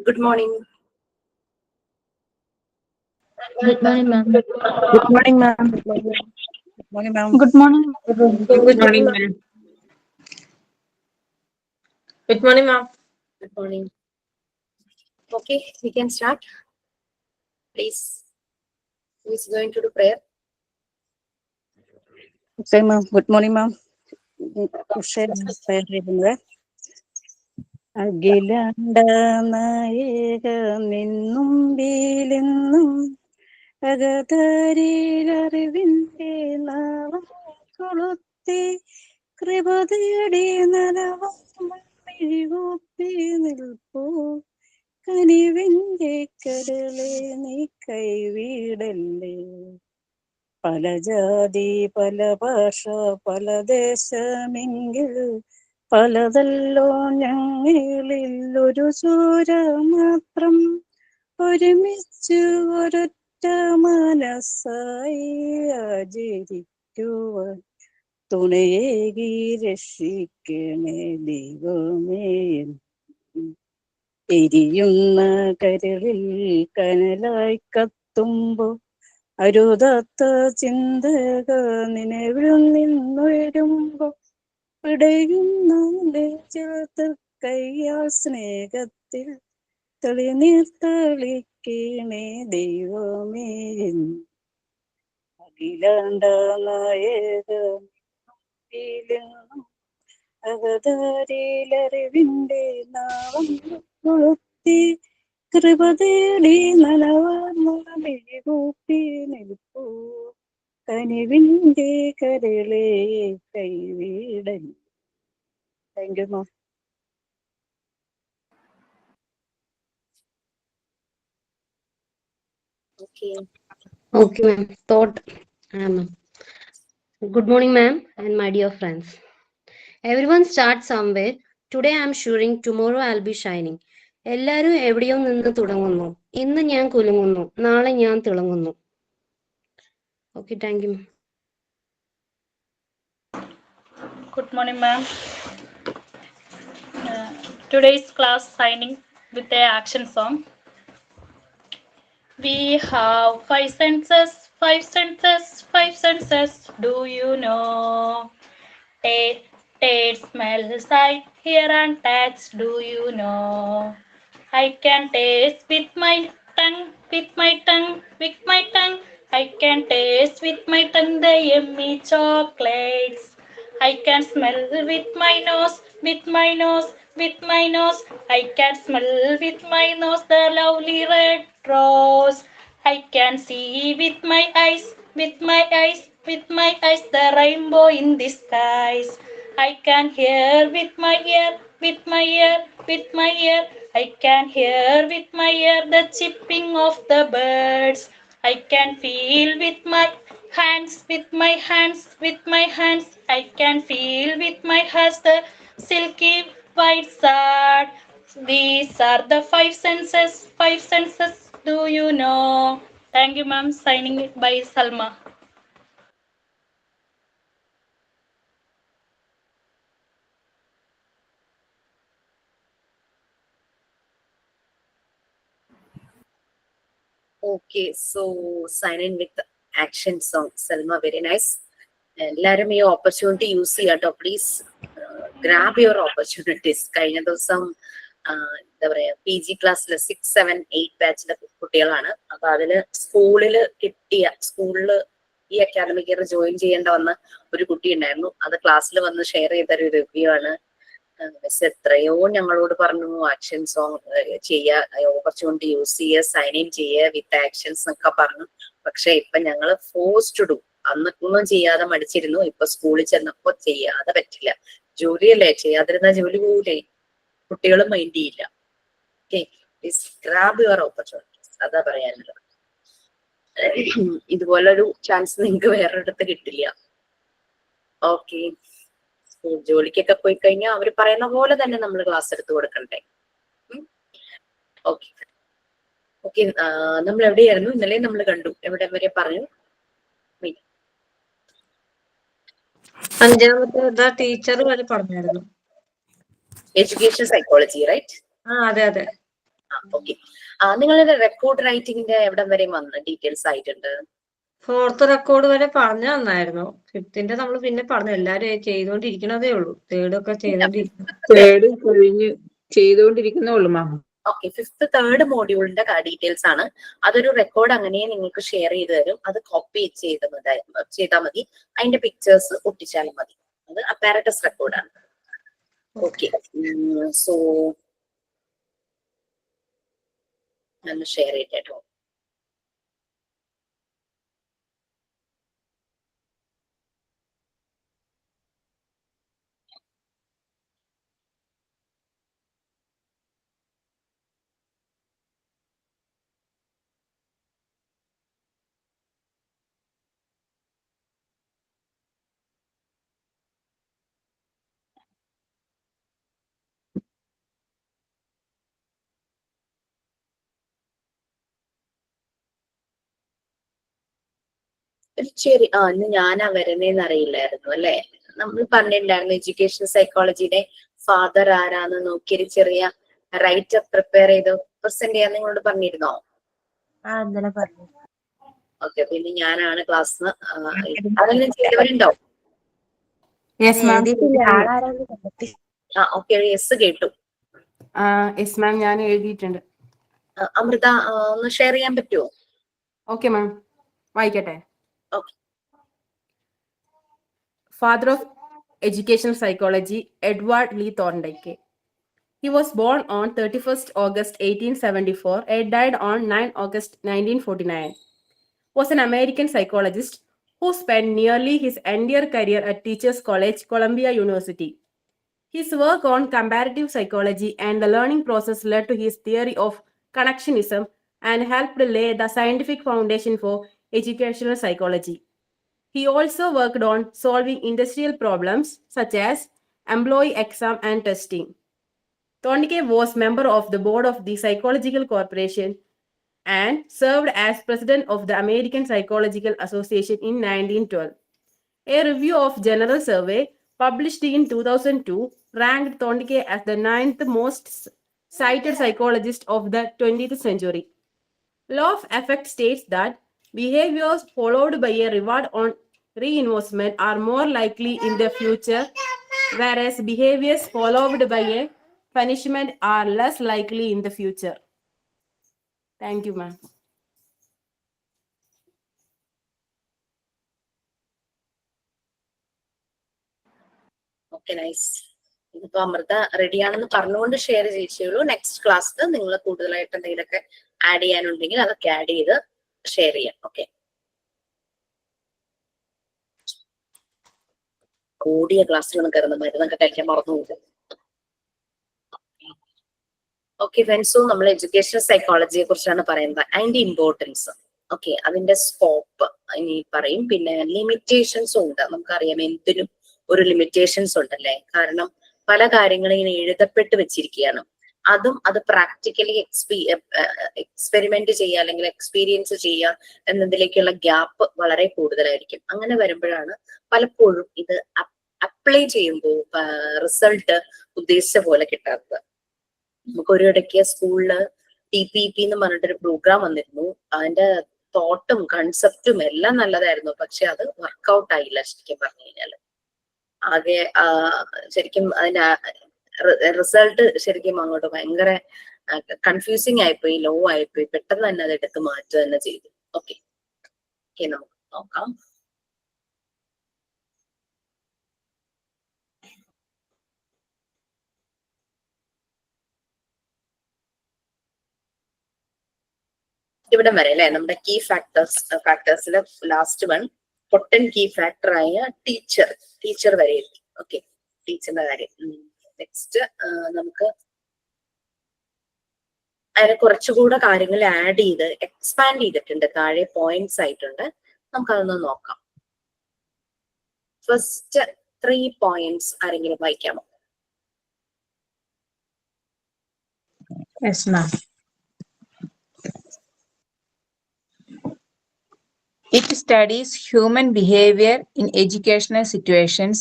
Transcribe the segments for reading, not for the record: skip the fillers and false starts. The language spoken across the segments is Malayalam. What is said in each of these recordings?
Good morning. Good morning, ma'am. Good morning, ma'am. Good morning, ma'am. Good morning. Good morning, ma'am. Good morning, ma'am. Good morning. Okay, we can start. Please. Who is going to do prayer? Okay, ma'am. Good morning, ma'am. Prayer reading. അഖിലാണ്ട നായക നിന്നും വീലെന്നും അകതാരിലറിവിന്റെ നാളം കൊളുത്തി കൃപ തേടി നനവൂപ്പി നിൽപ്പൂ കനിവിന്റെ കടലെ നീ കൈവിടല്ലേ. പല ജാതി പല ഭാഷ പല ദേശമെങ്കിൽ പലതല്ലോ ഞങ്ങളിൽ ഒരു ചൂര മാത്രം ഒരുമിച്ച് ഒരൊറ്റ മനസ്സായി ആചരിക്കുവാൻ തുണയേകി രക്ഷിക്കണേ ദൈവമേ. എരിയുന്ന കരളിൽ കനലായി കത്തുമ്പോ അരുതാത്ത ചിന്തകൾ നിലവിൽ നിന്നുയരുമ്പോ പിടയുന്ന കയ്യാൽ സ്നേഹത്തിൽ തെളിനീർ തെളിക്കണേ ദൈവമേ. അഖിലാണ്ട നായക അകതാരിലറിവിന്റെ നാളം കൊളുത്തി കൃപ തേടി നനവാർന്നൂപ്പി നിൽപ്പൂ കനിവിന്റെ കരളെ കൈവിടൽ. Thank you ma'am. Okay. Okay, ma'am. Thought. Ma'am. Good morning, ma'am, and my dear friends. Everyone starts somewhere. Today I am shooting. Tomorrow I'll be shining. എല്ലാവരും എവിടെയോ നിന്ന് തുടങ്ങുന്നു. ഇന്ന് ഞാൻ കുലുങ്ങുന്നു. നാളെ ഞാൻ തിളങ്ങുന്നു. Okay, thank you. Good morning, ma'am. Today's class signing with the action song. We have five senses, five senses, five senses. Do you know? Taste, smell, sight, hear and touch. Do you know? I can taste with my tongue, with my tongue, with my tongue. I can taste with my tongue the yummy chocolates. I can smell with my nose, with my nose, with my nose. I can smell with my nose the lovely red rose. I can see with my eyes, with my eyes, with my eyes the rainbow in the skies. I can hear with my ear, with my ear, with my ear. I can hear with my ear the chirping of the birds. I can feel with my hands, with my hands, with my hands. I can feel with my hands the silky white sand. These are the five senses, five senses. Do you know? Thank you, ma'am. Signing it by Salma. Okay, so sign in with the action song. Salma, very nice. എല്ലാവരും ഈ ഓപ്പർച്യൂണിറ്റി യൂസ് ചെയ്യാട്ടോ പ്ലീസ്. Grab your opportunities. കഴിഞ്ഞ ദിവസം എന്താ പറയാ PG ക്ലാസ്സില് 6, 7, 8 ബാച്ചിലെ കുട്ടികളാണ്. അപ്പൊ അതില് സ്കൂളില് ഈ അക്കാദമിക് ഇയർ ജോയിൻ ചെയ്യേണ്ട വന്ന ഒരു കുട്ടി ഉണ്ടായിരുന്നു. അത് ക്ലാസ്സിൽ വന്ന് ഷെയർ ചെയ്തൊരു റിവ്യൂ ആണ്. മിസ് എത്രയോ ഞങ്ങളോട് പറഞ്ഞു ആക്ഷൻ സോങ് ചെയ്യുക, ഓപ്പർച്യൂണിറ്റി യൂസ് ചെയ്യുക, സൈൻ ഇൻ ചെയ്യുക വിത്ത് ആക്ഷൻസ് എന്നൊക്കെ പറഞ്ഞു. പക്ഷെ ഇപ്പൊ ഞങ്ങള് ഫോഴ്സ് ടു ഡു. അന്നൊന്നും ചെയ്യാതെ മടിച്ചിരുന്നു. ഇപ്പൊ സ്കൂളിൽ ചെന്നപ്പോ ചെയ്യാതെ പറ്റില്ല. ജോലിയല്ലേ, ചെയ്യാതിരുന്ന ജോലി പോകൂലേ, കുട്ടികളും മൈൻഡ് ചെയ്യില്ല. Okay, please grab your opportunities. അതാ പറയാനുള്ളത്. ഇതുപോലൊരു ചാൻസ് നിങ്ങൾക്ക് വേറൊരിടത്ത് കിട്ടില്ല. ഓക്കെ, ജോലിക്കൊക്കെ പോയി കഴിഞ്ഞാൽ അവർ പറയുന്ന പോലെ തന്നെ നമ്മൾ ക്ലാസ് എടുത്ത് കൊടുക്കണ്ടേ. ഓക്കെ ഓക്കെ, നമ്മൾ എവിടെയായിരുന്നു ഇന്നലെ? നമ്മൾ കണ്ടു, എവിടെ വരെ പറഞ്ഞു? അഞ്ചാമത്തെ ടീച്ചർ വരെ പറഞ്ഞായിരുന്നു. Education psychology, right? അതെ അതെ. ഓക്കെ. നിങ്ങളുടെ റെക്കോർഡ് റൈറ്റിംഗിന്റെ എവിടം വരെ വന്ന് ഡീറ്റെയിൽസ് ആയിട്ടുണ്ട്? 4th റെക്കോർഡ് വരെ പറഞ്ഞു തന്നായിരുന്നു. 5th നമ്മൾ പിന്നെ പറഞ്ഞു, എല്ലാരും ചെയ്തോണ്ടിരിക്കണതേ ഉള്ളൂ. 3rd ഒക്കെ ചെയ്തോണ്ടിരിക്കുന്നു. തേർഡ് കഴിഞ്ഞ് ചെയ്തുകൊണ്ടിരിക്കുന്നേ ഉള്ളൂ മാം. ഓക്കെ, 5th 3rd മോഡ്യൂളിന്റെ ഡീറ്റെയിൽസ് ആണ്. അതൊരു റെക്കോർഡ് അങ്ങനെ നിങ്ങൾക്ക് ഷെയർ ചെയ്ത് തരും. അത് കോപ്പി ചെയ്താൽ മതി. അതിന്റെ പിക്ചേഴ്സ് ഒട്ടിച്ചാലും മതി. അത് അപ്പാരറ്റസ് റെക്കോർഡാണ്. ഓക്കെ, സോ ഞാൻ ഷെയർ ചെയ്തേട്ടോ. ശരി. ഇന്ന് ഞാനാ വരുന്നേന്ന് അറിയില്ലായിരുന്നു അല്ലെ. നമ്മൾ പറഞ്ഞിട്ടുണ്ടായിരുന്നു എഡ്യൂക്കേഷൻ സൈക്കോളജിയുടെ ഫാദർ ആരാന്ന് നോക്കിയൊരു ചെറിയ റൈറ്റ് പ്രിപ്പയർ ചെയ്ത് പ്രസന്റ് ചെയ്യാൻ നിങ്ങളോട് പറഞ്ഞിരുന്നോ? ഓക്കെ, അപ്പൊ ഇനി ഞാനാണ് ക്ലാസ്. അതെല്ലാം ചെയ്തവരുണ്ടോ? ഓക്കെ, യെസ് കേട്ടു. യെസ് മാം, ഞാൻ എഴുതിയിട്ടുണ്ട്. അമൃത ഒന്ന് ഷെയർ ചെയ്യാൻ പറ്റുമോ? ഓക്കെ മാം, വായിക്കട്ടെ. Okay. Father of educational psychology, Edward Lee Thorndike. He was born on 31st August 1874 and died on 9 August 1949. Was an American psychologist who spent nearly his entire career at Teachers College, Columbia University. His work on comparative psychology and the learning process led to his theory of connectionism and helped lay the scientific foundation for educational psychology. He also worked on solving industrial problems such as employee exam and testing. Thorndike was member of the board of the Psychological Corporation and served as president of the American Psychological Association in 1912. A review of General Survey published in 2002 ranked Thorndike as the 9th most cited psychologist of the 20th century. Law of effect states that behaviors followed by a reward on reinforcement are more likely in the future, whereas behaviors followed by a punishment are less likely in the future. Thank you, ma'am. Okay, nice. ഇതിപ്പോ അമൃത റെഡിയാണെന്ന് പറഞ്ഞുകൊണ്ട് ഷെയർ ചെയ്യിച്ചുള്ളൂ. നെക്സ്റ്റ് ക്ലാസ്സിൽ നിങ്ങൾ കൂടുതലായിട്ട് എന്തെങ്കിലുമൊക്കെ ആഡ് ചെയ്യാനുണ്ടെങ്കിൽ അതൊക്കെ ആഡ് ചെയ്ത് ഷെയർ ചെയ്യാം. ഓക്കെ, കൂടിയ ക്ലാസ്സിലൊന്നും കയറുന്ന മരുന്നൊക്കെ കഴിക്കാൻ മറന്നു പോകും. ഓക്കെ ഫ്രണ്ട്സ്, നമ്മൾ എഡ്യൂക്കേഷൻ സൈക്കോളജിയെ കുറിച്ചാണ് പറയുന്നത്. അതിന്റെ ഇമ്പോർട്ടൻസ്, ഓക്കെ, അതിന്റെ സ്കോപ്പ് ഇനി പറയും. പിന്നെ ലിമിറ്റേഷൻസും ഉണ്ട്. നമുക്കറിയാം എന്തിനും ഒരു ലിമിറ്റേഷൻസ് ഉണ്ടല്ലേ. കാരണം പല കാര്യങ്ങളും ഇങ്ങനെ എഴുതപ്പെട്ട് വെച്ചിരിക്കുകയാണ്. അത് പ്രാക്ടിക്കലി എക്സ്പെരിമെന്റ് ചെയ്യുക അല്ലെങ്കിൽ എക്സ്പീരിയൻസ് ചെയ്യുക എന്നതിലേക്കുള്ള ഗ്യാപ്പ് വളരെ കൂടുതലായിരിക്കും. അങ്ങനെ വരുമ്പോഴാണ് പലപ്പോഴും ഇത് അപ്ലൈ ചെയ്യുമ്പോൾ റിസൾട്ട് ഉദ്ദേശിച്ച പോലെ കിട്ടാത്തത്. നമുക്ക് ഒരു ഇടയ്ക്ക് സ്കൂളില് TPP എന്ന് പറഞ്ഞിട്ടൊരു പ്രോഗ്രാം വന്നിരുന്നു. അതിന്റെ തോട്ടും കൺസെപ്റ്റും എല്ലാം നല്ലതായിരുന്നു. പക്ഷെ അത് വർക്ക്ഔട്ട് ആയില്ല ശരിക്കും പറഞ്ഞു കഴിഞ്ഞാല്. ആകെ ശരിക്കും അതിന്റെ റിസൾട്ട് ശരിക്കും അങ്ങോട്ട് ഭയങ്കര കൺഫ്യൂസിങ് ആയിപ്പോയി, ലോ ആയിപ്പോയി. പെട്ടെന്ന് തന്നെ അത് എടുത്ത് മാറ്റുക തന്നെ ചെയ്തു. ഓക്കെ, നമുക്ക് നോക്കാം. ഇവിടം വരെ അല്ലെ നമ്മുടെ കീ ഫാക്ടേഴ്സിലെ ലാസ്റ്റ് വൺ പൊട്ടൻ കീ ഫാക്ടർ ആയ ടീച്ചർ വരെ എത്തി. ഓക്കെ, ടീച്ചറിന്റെ കാര്യം. നെക്സ്റ്റ് നമുക്ക് അതിനെ കുറച്ചുകൂടെ കാര്യങ്ങൾ ആഡ് ചെയ്ത് എക്സ്പാൻഡ് ചെയ്തിട്ടുണ്ട്. താഴെ പോയിന്റ്സ് ആയിട്ടുണ്ട്. നമുക്കതൊന്ന് നോക്കാം. ഫസ്റ്റ് 3 പോയിന്റ്സ് ആരെങ്കിലും വായിക്കാമോ? Yes, ma'am. It studies human behavior in educational situations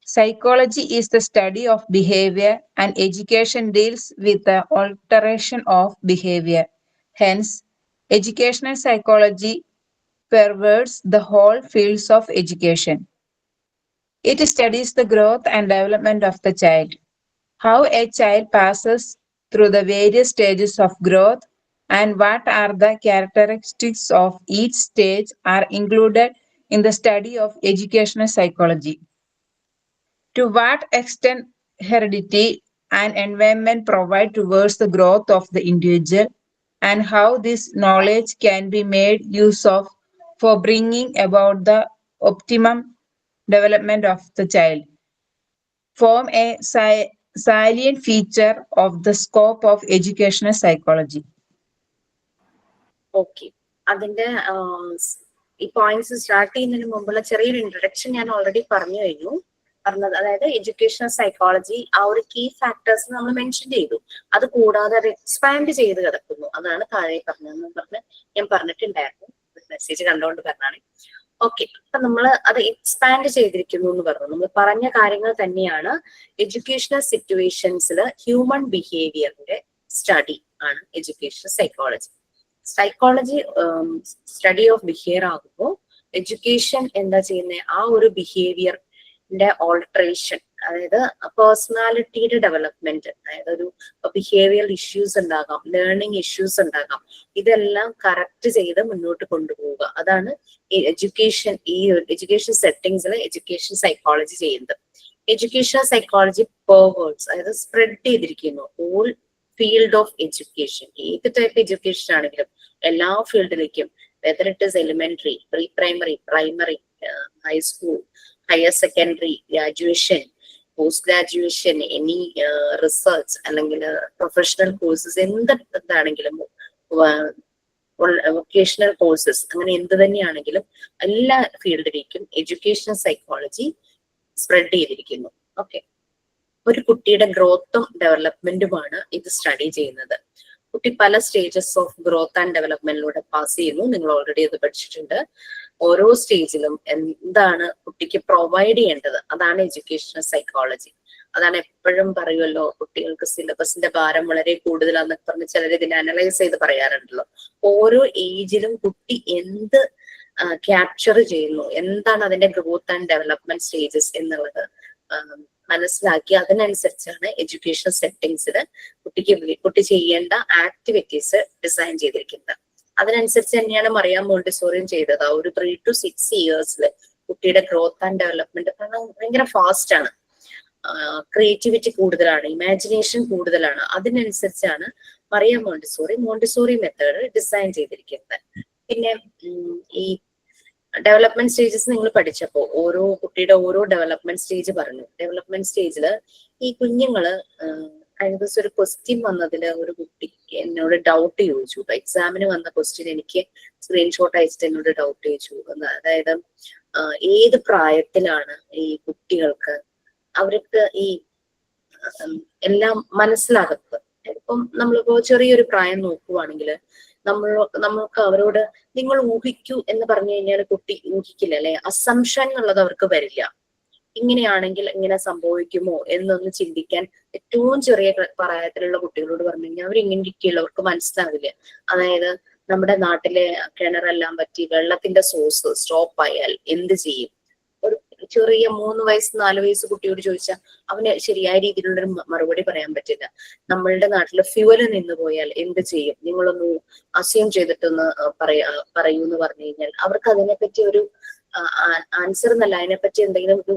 Psychology is the study of behavior, and education deals with the alteration of behavior. Hence, educational psychology pervades the whole fields of education. It studies the growth and development of the child, how a child passes through the various stages of growth, and what are the characteristics of each stage are included in the study of educational psychology. To what extent heredity and environment provide towards the growth of the individual, and how this knowledge can be made use of for bringing about the optimum development of the child, form a salient feature of the scope of educational psychology. Okay, അതിന്റെ ഈ പോയിന്റ്സ് സ്റ്റാർട്ട് ചെയ്യുന്നതിന് മുമ്പുള്ള ചെറിയൊരു ഇൻട്രൊഡക്ഷൻ ഞാൻ ഓൾറെഡി പറഞ്ഞു കഴിഞ്ഞു. പറഞ്ഞത് അതായത് എഡ്യൂക്കേഷണൽ സൈക്കോളജി ആ ഒരു കീ ഫാക്ടേഴ്സ് നമ്മൾ മെൻഷൻ ചെയ്തു. അത് കൂടാതെ അത് എക്സ്പാൻഡ് ചെയ്ത് കിടക്കുന്നു. അതാണ് താഴെ പറഞ്ഞതെന്ന് പറഞ്ഞ് ഞാൻ പറഞ്ഞിട്ടുണ്ടായിരുന്നു. മെസ്സേജ് കണ്ടുകൊണ്ട് പറഞ്ഞാണ്. ഓക്കെ, അപ്പൊ നമ്മൾ അത് എക്സ്പാൻഡ് ചെയ്തിരിക്കുന്നു എന്ന് പറഞ്ഞു. നമ്മൾ പറഞ്ഞ കാര്യങ്ങൾ തന്നെയാണ് എഡ്യൂക്കേഷണൽ സിറ്റുവേഷൻസിൽ ഹ്യൂമൻ ബിഹേവിയറിന്റെ സ്റ്റഡി ആണ് educational psychology. Psychology study of behaviour ആകുമ്പോൾ എഡ്യൂക്കേഷൻ എന്താ ചെയ്യുന്നത്, ആ ഒരു ബിഹേവിയറിന്റെ ഓൾട്ടറേഷൻ, അതായത് പേഴ്സണാലിറ്റിയുടെ ഡെവലപ്മെന്റ്, അതായത് ഒരു ബിഹേവിയറൽ ഇഷ്യൂസ് ഉണ്ടാകാം, ലേണിംഗ് ഇഷ്യൂസ് ഉണ്ടാകാം, ഇതെല്ലാം കറക്റ്റ് ചെയ്ത് മുന്നോട്ട് കൊണ്ടുപോവുക. അതാണ് ഈ എഡ്യൂക്കേഷൻ സെറ്റിംഗ്സിൽ എഡ്യൂക്കേഷൻ സൈക്കോളജി ചെയ്യുന്നത്. എഡ്യൂക്കേഷണൽ സൈക്കോളജി പെർവേർഡ്സ്, അതായത് സ്പ്രെഡ് ചെയ്തിരിക്കുന്നു ഓൾ ഫീൽഡ് ഓഫ് എഡ്യൂക്കേഷൻ. ഏത് ടൈപ്പ് എഡ്യൂക്കേഷൻ ആണെങ്കിലും എല്ലാ ഫീൽഡിലേക്കും, whether it is elementary, pre primary, primary, high school, higher secondary, graduation, post graduation, any research അല്ലെങ്കിൽ പ്രൊഫഷണൽ കോഴ്സസ്, എന്താണെങ്കിലും വൊക്കേഷണൽ കോഴ്സസ്, അങ്ങനെ എന്ത് തന്നെയാണെങ്കിലും എല്ലാ ഫീൽഡിലേക്കും എഡ്യൂക്കേഷണൽ സൈക്കോളജി സ്പ്രെഡ് ചെയ്തിരിക്കുന്നു. ഓക്കെ, ഒരു കുട്ടിയുടെ ഗ്രോത്തും ഡെവലപ്മെന്റുമാണ് ഇത് സ്റ്റഡി ചെയ്യുന്നത്. കുട്ടി പല സ്റ്റേജസ് ഓഫ് ഗ്രോത്ത് ആൻഡ് ഡെവലപ്മെന്റിലൂടെ പാസ് ചെയ്യുന്നു. നിങ്ങൾ ഓൾറെഡി അത് പഠിച്ചിട്ടുണ്ട്. ഓരോ സ്റ്റേജിലും എന്താണ് കുട്ടിക്ക് പ്രൊവൈഡ് ചെയ്യേണ്ടത്, അതാണ് എഡ്യൂക്കേഷണൽ സൈക്കോളജി. അതാണ് എപ്പോഴും പറയുമല്ലോ, കുട്ടികൾക്ക് സിലബസിന്റെ ഭാരം വളരെ കൂടുതലാണെന്നൊക്കെ പറഞ്ഞ് ചിലർ ഇതിനെ അനലൈസ് ചെയ്ത് പറയാറുണ്ടല്ലോ. ഓരോ ഏജിലും കുട്ടി എന്ത് ക്യാപ്ചർ ചെയ്യുന്നു, എന്താണ് അതിന്റെ ഗ്രോത്ത് ആൻഡ് ഡെവലപ്മെന്റ് സ്റ്റേജസ് എന്നുള്ളത് മനസ്സിലാക്കി അതിനനുസരിച്ചാണ് എഡ്യൂക്കേഷൻ സെറ്റിംഗ്സിൽ കുട്ടി ചെയ്യേണ്ട ആക്ടിവിറ്റീസ് ഡിസൈൻ ചെയ്തിരിക്കുന്നത്. അതിനനുസരിച്ച് തന്നെയാണ് മറിയാം മോണ്ടിസോറിയും ചെയ്തത്. ഒരു 3 to 6 ഇയേഴ്സിൽ കുട്ടിയുടെ ഗ്രോത്ത് ആൻഡ് ഡെവലപ്മെന്റ് ഭയങ്കര ഫാസ്റ്റ് ആണ്, ക്രിയേറ്റിവിറ്റി കൂടുതലാണ്, ഇമാജിനേഷൻ കൂടുതലാണ്. അതിനനുസരിച്ചാണ് മറിയാം മോണ്ടിസോറി മെത്തേഡ് ഡിസൈൻ ചെയ്തിരിക്കുന്നത്. പിന്നെ ഈ ഡെവലപ്മെന്റ് സ്റ്റേജസ് നിങ്ങൾ പഠിച്ചപ്പോ ഓരോ കുട്ടിയുടെ ഓരോ ഡെവലപ്മെന്റ് സ്റ്റേജ് പറഞ്ഞു. ഡെവലപ്മെന്റ് സ്റ്റേജില് ഈ കുഞ്ഞുങ്ങള് കഴിഞ്ഞ ദിവസം ഒരു ക്വസ്റ്റ്യൻ വന്നതില് ഒരു കുട്ടി എന്നോട് ഡൗട്ട് ചോദിച്ചു. എക്സാമിന് വന്ന ക്വസ്റ്റ്യൻ എനിക്ക് സ്ക്രീൻഷോട്ട് അയച്ചിട്ട് എന്നോട് ഡൗട്ട് ചോദിച്ചു. അതായത് ഏത് പ്രായത്തിലാണ് ഈ കുട്ടികൾക്ക് അവർക്ക് ഈ എല്ലാം മനസ്സിലാകുന്നത്? ഇപ്പം നമ്മളിപ്പോ ചെറിയൊരു പ്രായം നോക്കുവാണെങ്കിൽ നമ്മൾക്ക് അവരോട് നിങ്ങൾ ഊഹിക്കൂ എന്ന് പറഞ്ഞു കഴിഞ്ഞാൽ കുട്ടി ഊഹിക്കില്ല, അല്ലെ? അസംഷൻ എന്നുള്ളത് അവർക്ക് വരില്ല. ഇങ്ങനെയാണെങ്കിൽ ഇങ്ങനെ സംഭവിക്കുമോ എന്നൊന്ന് ചിന്തിക്കാൻ ഏറ്റവും ചെറിയ പ്രായത്തിലുള്ള കുട്ടികളോട് പറഞ്ഞു കഴിഞ്ഞാൽ അവരിങ്ങനെ ഇരിക്കില്ല, അവർക്ക് മനസ്സിലാവില്ല. അതായത് നമ്മുടെ നാട്ടിലെ കിണറെല്ലാം പറ്റി വെള്ളത്തിന്റെ സോഴ്സ് സ്റ്റോപ്പ് ആയാൽ എന്ത് ചെയ്യും? ഒരു ചെറിയ 3 വയസ്സ് 4 വയസ്സ് കുട്ടിയോട് ചോദിച്ചാൽ അവന് ശരിയായ രീതിയിലുള്ളൊരു മറുപടി പറയാൻ പറ്റില്ല. നമ്മളുടെ നാട്ടില് ഫ്യൂവല് നിന്ന് പോയാൽ എന്ത് ചെയ്യും? നിങ്ങളൊന്ന് അസ്യൂം ചെയ്തിട്ടൊന്ന് പറയൂ എന്ന് പറഞ്ഞു കഴിഞ്ഞാൽ അവർക്ക് അതിനെപ്പറ്റി ഒരു ആൻസർ എന്നല്ല, അതിനെപ്പറ്റി എന്തെങ്കിലും ഒരു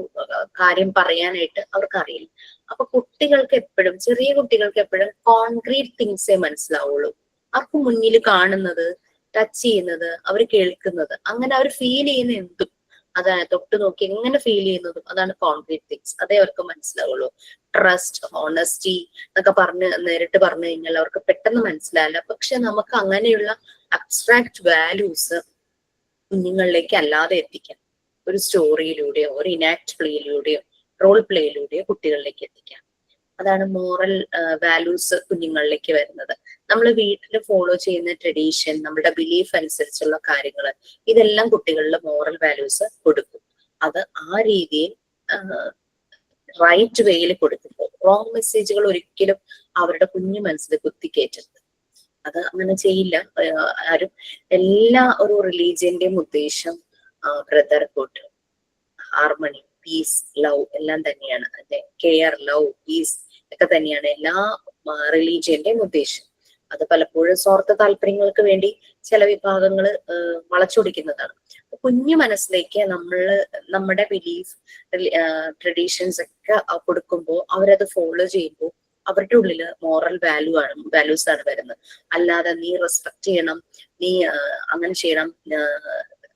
കാര്യം പറയാനായിട്ട് അവർക്ക് അറിയില്ല. അപ്പൊ കുട്ടികൾക്ക് എപ്പോഴും, ചെറിയ കുട്ടികൾക്ക് എപ്പോഴും കോൺക്രീറ്റ് തിങ്സേ മനസ്സിലാവുള്ളൂ. അവർക്ക് മുന്നിൽ കാണുന്നത്, ടച്ച് ചെയ്യുന്നത്, അവർ കേൾക്കുന്നത്, അങ്ങനെ അവർ ഫീൽ ചെയ്യുന്ന എന്തും, അതാണ് തൊട്ട് നോക്കി എങ്ങനെ ഫീൽ ചെയ്യുന്നതും അതാണ് കോൺക്രീറ്റ് തിങ്സ്. അതേ അവർക്ക് മനസ്സിലാവുള്ളൂ. ട്രസ്റ്റ്, ഹോണസ്റ്റി എന്നൊക്കെ നേരിട്ട് പറഞ്ഞു കഴിഞ്ഞാൽ അവർക്ക് പെട്ടെന്ന് മനസ്സിലാവില്ല. പക്ഷെ നമുക്ക് അങ്ങനെയുള്ള അബ്സ്ട്രാക്ട് വാല്യൂസ് കുഞ്ഞുങ്ങളിലേക്ക് അല്ലാതെ എത്തിക്കാം. ഒരു സ്റ്റോറിയിലൂടെയോ ഒരു ഇനാക്ട് പ്ലേയിലൂടെയോ റോൾ പ്ലേയിലൂടെയോ കുട്ടികളിലേക്ക് എത്തിക്കാം. അതാണ് മോറൽ വാല്യൂസ് കുഞ്ഞുങ്ങളിലേക്ക് വരുന്നത്. നമ്മൾ വീട്ടിൽ ഫോളോ ചെയ്യുന്ന ട്രഡീഷൻ, നമ്മുടെ ബിലീഫ് അനുസരിച്ചുള്ള കാര്യങ്ങൾ, ഇതെല്ലാം കുട്ടികളിൽ മോറൽ വാല്യൂസ് കൊടുക്കും. അത് ആ രീതിയിൽ റൈറ്റ് വേയിൽ കൊടുക്കുമ്പോൾ റോങ് മെസ്സേജുകൾ ഒരിക്കലും അവരുടെ കുഞ്ഞു മനസ്സിൽ കുത്തിക്കയറ്റരുത്. അത് അങ്ങനെ ചെയ്യില്ല ആരും. എല്ലാ ഒരു റിലീജിയന്റെയും ഉദ്ദേശം ബ്രദർഹുഡ്, ഹാർമണി, പീസ്, ലവ് എല്ലാം തന്നെയാണ്. കെയർ, ലവ്, പീസ് ഒക്കെ തന്നെയാണ് എല്ലാ റിലീജിയന്റെയും ഉദ്ദേശം. അത് പലപ്പോഴും സ്വാർത്ഥ താല്പര്യങ്ങൾക്ക് വേണ്ടി ചില വിഭാഗങ്ങൾ വളച്ചൊടിക്കുന്നതാണ്. കുഞ്ഞു മനസ്സിലേക്ക് നമ്മുടെ ബിലീഫ്, ട്രഡീഷൻസ് ഒക്കെ കൊടുക്കുമ്പോൾ അവരത് ഫോളോ ചെയ്യുമ്പോൾ അവരുടെ ഉള്ളില് മോറൽ വാല്യൂസ് ആണ് വരുന്നത്. അല്ലാതെ നീ റെസ്പെക്ട് ചെയ്യണം, നീ അങ്ങനെ ചെയ്യണം,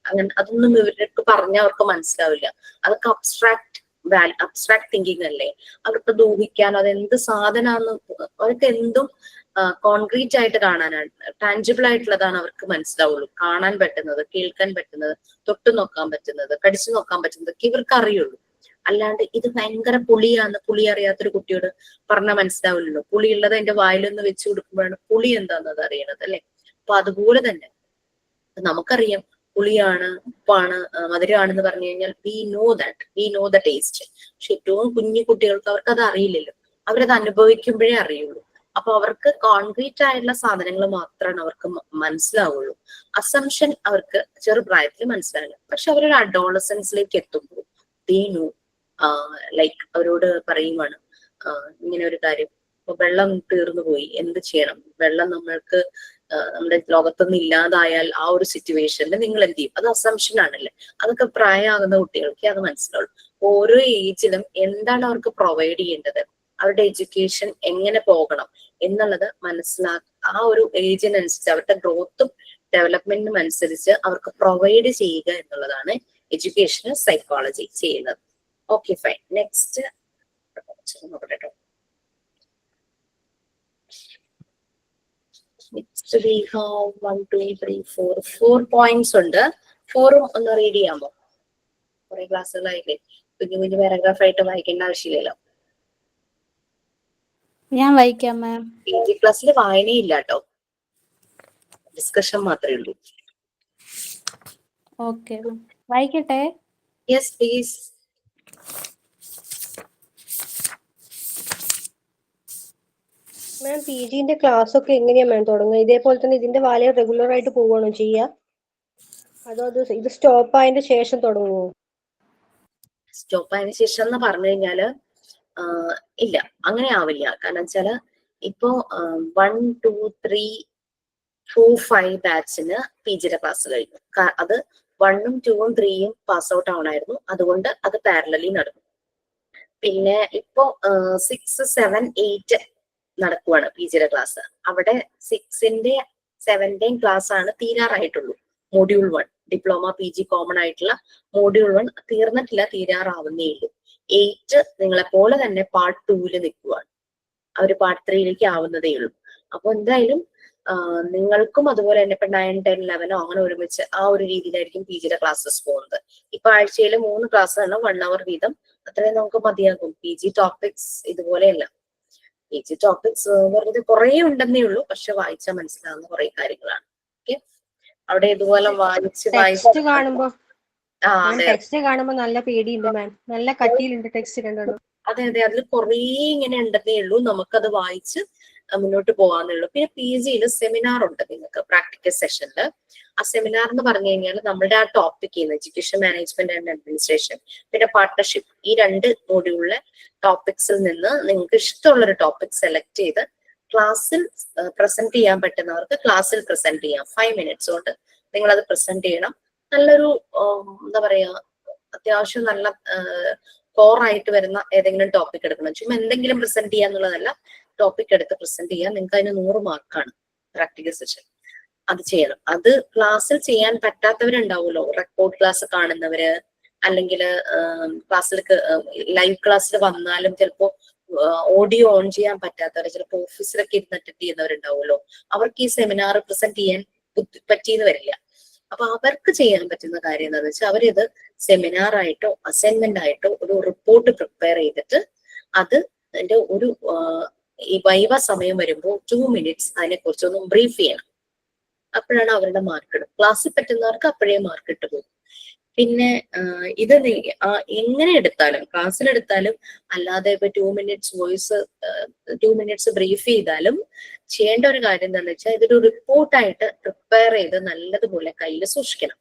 അങ്ങനെ അതൊന്നും ഇവർക്ക് പറഞ്ഞാൽ അവർക്ക് മനസ്സിലാവില്ല. അതൊക്കെ അബ്സ്ട്രാക്ട് തിങ്കിങ് അല്ലേ. അവർക്ക് ഊഹിക്കാൻ അതെന്ത് സാധനമാണെന്ന് അവർക്ക് എന്തും കോൺക്രീറ്റ് ആയിട്ട് കാണാനാണ്, ടാഞ്ചിബിൾ ആയിട്ടുള്ളതാണ് അവർക്ക് മനസ്സിലാവുള്ളൂ. കാണാൻ പറ്റുന്നത്, കേൾക്കാൻ പറ്റുന്നത്, തൊട്ടു നോക്കാൻ പറ്റുന്നത്, കടിച്ചു നോക്കാൻ പറ്റുന്നതൊക്കെ ഇവർക്ക് അറിയുള്ളൂ. അല്ലാണ്ട് ഇത് ഭയങ്കര പുളി അറിയാത്തൊരു കുട്ടിയോട് പറഞ്ഞാൽ മനസ്സിലാവില്ലല്ലോ. പുളി ഉള്ളത് എന്റെ വായിലൊന്ന് വെച്ച് കൊടുക്കുമ്പോഴാണ് പുളി എന്താന്നത് അറിയണത് അല്ലെ. അപ്പൊ അതുപോലെ തന്നെ നമുക്കറിയാം പുളിയാണ്, ഉപ്പാണ്, മധുരമാണെന്ന് പറഞ്ഞു കഴിഞ്ഞാൽ വി നോ ദ ടേസ്റ്റ്. പക്ഷെ ഏറ്റവും കുഞ്ഞു കുട്ടികൾക്ക് അവർക്ക് അത് അറിയില്ലല്ലോ. അവരത് അനുഭവിക്കുമ്പോഴേ അറിയുള്ളൂ. അപ്പൊ അവർക്ക് കോൺക്രീറ്റ് ആയിട്ടുള്ള സാധനങ്ങൾ മാത്രമാണ് അവർക്ക് മനസ്സിലാവുള്ളൂ. അസംഷൻ അവർക്ക് ചെറുപ്രായത്തിൽ മനസ്സിലാവില്ല. പക്ഷെ അവരൊരു അഡോളസൻസിലേക്ക് എത്തുമ്പോൾ ദീനു ലൈക്ക് അവരോട് പറയുവാണ് ഇങ്ങനെ ഒരു കാര്യം, ഇപ്പൊ വെള്ളം തീർന്നു പോയി, എന്ത് ചെയ്യണം, വെള്ളം നമ്മൾക്ക് നമ്മുടെ ലോകത്തൊന്നും ഇല്ലാതായാൽ ആ ഒരു സിറ്റുവേഷനിൽ നിങ്ങൾ എന്ത് ചെയ്യും? അത് അസംഷൻ ആണല്ലേ. അതൊക്കെ പ്രായമാകുന്ന കുട്ടികൾക്ക് അത് മനസ്സിലാവുള്ളൂ. ഓരോ ഏജിലും എന്താണ് അവർക്ക് പ്രൊവൈഡ് ചെയ്യേണ്ടത്, അവരുടെ എഡ്യൂക്കേഷൻ എങ്ങനെ പോകണം എന്നുള്ളത് ആ ഒരു ഏജിനനുസരിച്ച് അവരുടെ ഗ്രോത്തും ഡെവലപ്മെന്റും അനുസരിച്ച് അവർക്ക് പ്രൊവൈഡ് ചെയ്യുക എന്നുള്ളതാണ് എഡ്യൂക്കേഷണൽ സൈക്കോളജി ചെയ്യുന്നത്. Okay fine. നെക്സ്റ്റ് നോക്കട്ടെ. നെക്സ്റ്റ് വി ഹാവ് 1 2 3 4 പോയിന്റ്സ് ഉണ്ട്. 4ഉം ഒന്ന് റീഡ് ചെയ്യാമോ? കുറെ ക്ലാസ്സുകളായില്ലേ, കുഞ്ഞു കുഞ്ഞു പാരഗ്രാഫ് ആയിട്ട് വായിക്കേണ്ട ആവശ്യമില്ലല്ലോ. ഞാൻ വായിക്കാം മാം. PG ക്ലാസ്സിൽ വായനയില്ല കേട്ടോ, ഡിസ്കഷൻ മാത്രമേ ഉള്ളൂ. ഓക്കെ വായിക്കട്ടെ. Yes please. മാം PGന്റെ ക്ലാസ് ഒക്കെ എങ്ങനെയാ മാം തുടങ്ങുക? ഇതേപോലെ തന്നെ ഇതിന്റെ വാല്യൂ റെഗുലർ ആയിട്ട് പോവുകയാണോ ചെയ്യുക, അതോ ഇത് സ്റ്റോപ്പ് ആയതിന്റെ ശേഷം തുടങ്ങുമോ? സ്റ്റോപ്പ് ആയതിനു ശേഷം എന്ന് പറഞ്ഞു കഴിഞ്ഞാല് ഇല്ല, അങ്ങനെ ആവില്ല. കാരണം വെച്ചാല് ഇപ്പോ 1 2 3 4 5 ബാച്ചിന് PGയുടെ ക്ലാസ് കഴിഞ്ഞു. അത് 1ഉം 2ഉം 3ഉം പാസ് ഔട്ട് ആവണായിരുന്നു, അതുകൊണ്ട് അത് പാരലലി നടന്നു. പിന്നെ ഇപ്പോ 6 7 8 നടക്കുവാണ് PGയുടെ ക്ലാസ്. അവിടെ 6ന്റെ 7ന്റെയും ക്ലാസ് ആണ് തീരാറായിട്ടുള്ളൂ. മോഡ്യൂൾ 1 ഡിപ്ലോമ PG കോമൺ ആയിട്ടുള്ള മോഡ്യൂൾ 1 തീർന്നിട്ടില്ല, തീരാറാവുന്നേ ഉള്ളൂ. 8 നിങ്ങളെ പോലെ തന്നെ പാർട്ട് 2 നിൽക്കുവാണ്. അവര് പാർട്ട് 3ലേക്ക് ആവുന്നതേ ഉള്ളൂ. അപ്പൊ എന്തായാലും നിങ്ങൾക്കും അതുപോലെ തന്നെ ഇപ്പൊ 9 10 11 അങ്ങനെ ഒരുമിച്ച് ആ ഒരു രീതിയിലായിരിക്കും PGയുടെ ക്ലാസ്സസ് പോകുന്നത്. ഇപ്പൊ ആഴ്ചയിൽ 3 ക്ലാസ്സാണ് 1 hour വീതം. അത്രയും നമുക്ക് മതിയാകും. PG ടോപ്പിക്സ് ഇതുപോലെയല്ല. PG ടോപ്പിക്സ് വെറുതെ കുറെ ഉണ്ടെന്നേ ഉള്ളൂ, പക്ഷെ വായിച്ചാൽ മനസ്സിലാവുന്ന കുറെ കാര്യങ്ങളാണ്. ഓക്കെ, അവിടെ ഇതുപോലെ ടെക്സ്റ്റ് കാണുമ്പോ അതെ ടെക്സ്റ്റ് കാണുമ്പോ നല്ല പേടിയുണ്ട് മാം, നല്ല കട്ടിയിലുണ്ട് ടെക്സ്റ്റ് രണ്ടെണ്ണം. അതെ അതിൽ കുറേ ഇങ്ങനെ ഉണ്ടെന്നേ ഉള്ളൂ, നമുക്കത് വായിച്ച് മുന്നോട്ട് പോകാന്നേ ഉള്ളൂ. പിന്നെ PGയിൽ സെമിനാർ ഉണ്ട് നിങ്ങൾക്ക് പ്രാക്ടിക്കൽ സെഷനിൽ. ആ സെമിനാർ എന്ന് പറഞ്ഞു കഴിഞ്ഞാൽ നമ്മുടെ ആ topic education management and administration പിന്നെ പാർട്ണർഷിപ്പ്, ഈ 2 മോഡ്യൂളിലെ ടോപ്പിക്സിൽ നിന്ന് നിങ്ങൾക്ക് ഇഷ്ടമുള്ളൊരു ടോപ്പിക് സെലക്ട് ചെയ്ത് ക്ലാസ്സിൽ പ്രസന്റ് ചെയ്യാൻ പറ്റുന്നവർക്ക് ക്ലാസ്സിൽ പ്രസന്റ് ചെയ്യാം. 5 minutes കൊണ്ട് നിങ്ങൾ അത് പ്രസന്റ് ചെയ്യണം. നല്ലൊരു എന്താ പറയാ, അത്യാവശ്യം നല്ല കോറായിട്ട് വരുന്ന ഏതെങ്കിലും ടോപ്പിക് എടുക്കണം. ചുമ്മാ എന്തെങ്കിലും പ്രസന്റ് ചെയ്യാന്നുള്ളതല്ല, ടോപ്പിക് എടുത്ത് പ്രസന്റ് ചെയ്യാൻ. നിങ്ങൾക്ക് അതിന് 100 മാർക്കാണ് പ്രാക്ടിക്കൽ സെഷൻ. അത് ചെയ്യണം. അത് ക്ലാസ്സിൽ ചെയ്യാൻ പറ്റാത്തവരുണ്ടാവുമല്ലോ, റെക്കോർഡ് ക്ലാസ് കാണുന്നവര്, അല്ലെങ്കിൽ ക്ലാസ്സിൽ ലൈവ് ക്ലാസ്സിൽ വന്നാലും ചിലപ്പോ ഓഡിയോ ഓൺ ചെയ്യാൻ പറ്റാത്തവര്, ചിലപ്പോൾ ഓഫീസിലൊക്കെ ഇരുന്ന് അറ്റൻഡ് ചെയ്യുന്നവരുണ്ടാവുമല്ലോ. അവർക്ക് ഈ സെമിനാർ പ്രസന്റ് ചെയ്യാൻ പറ്റിയെന്ന് വരില്ല. അപ്പൊ അവർക്ക് ചെയ്യാൻ പറ്റുന്ന കാര്യം എന്താണെന്ന് വെച്ചാൽ അവരിത് സെമിനാർ ആയിട്ടോ അസൈൻമെന്റ് ആയിട്ടോ ഒരു റിപ്പോർട്ട് പ്രിപ്പയർ ചെയ്തിട്ട് അതിന്റെ ഒരു ഈ വൈവ സമയം വരുമ്പോൾ 2 minutes അതിനെ കുറിച്ചൊന്ന് ബ്രീഫ് ചെയ്യണം. അപ്പോഴാണ് അവരുടെ മാർക്ക് ഇടും. ക്ലാസ്സിൽ പറ്റുന്നവർക്ക് അപ്പോഴേ മാർക്ക് ഇട്ട് പോകും. പിന്നെ ഇത് എങ്ങനെ എടുത്താലും ക്ലാസ്സിലെടുത്താലും അല്ലാതെ ഇപ്പൊ 2 minutes വോയിസ് 2 minutes ബ്രീഫ് ചെയ്താലും ചെയ്യേണ്ട ഒരു കാര്യം എന്താണെന്ന് വെച്ചാൽ ഇതൊരു റിപ്പോർട്ടായിട്ട് പ്രിപ്പയർ ചെയ്ത് നല്ലതുപോലെ കയ്യിൽ സൂക്ഷിക്കണം.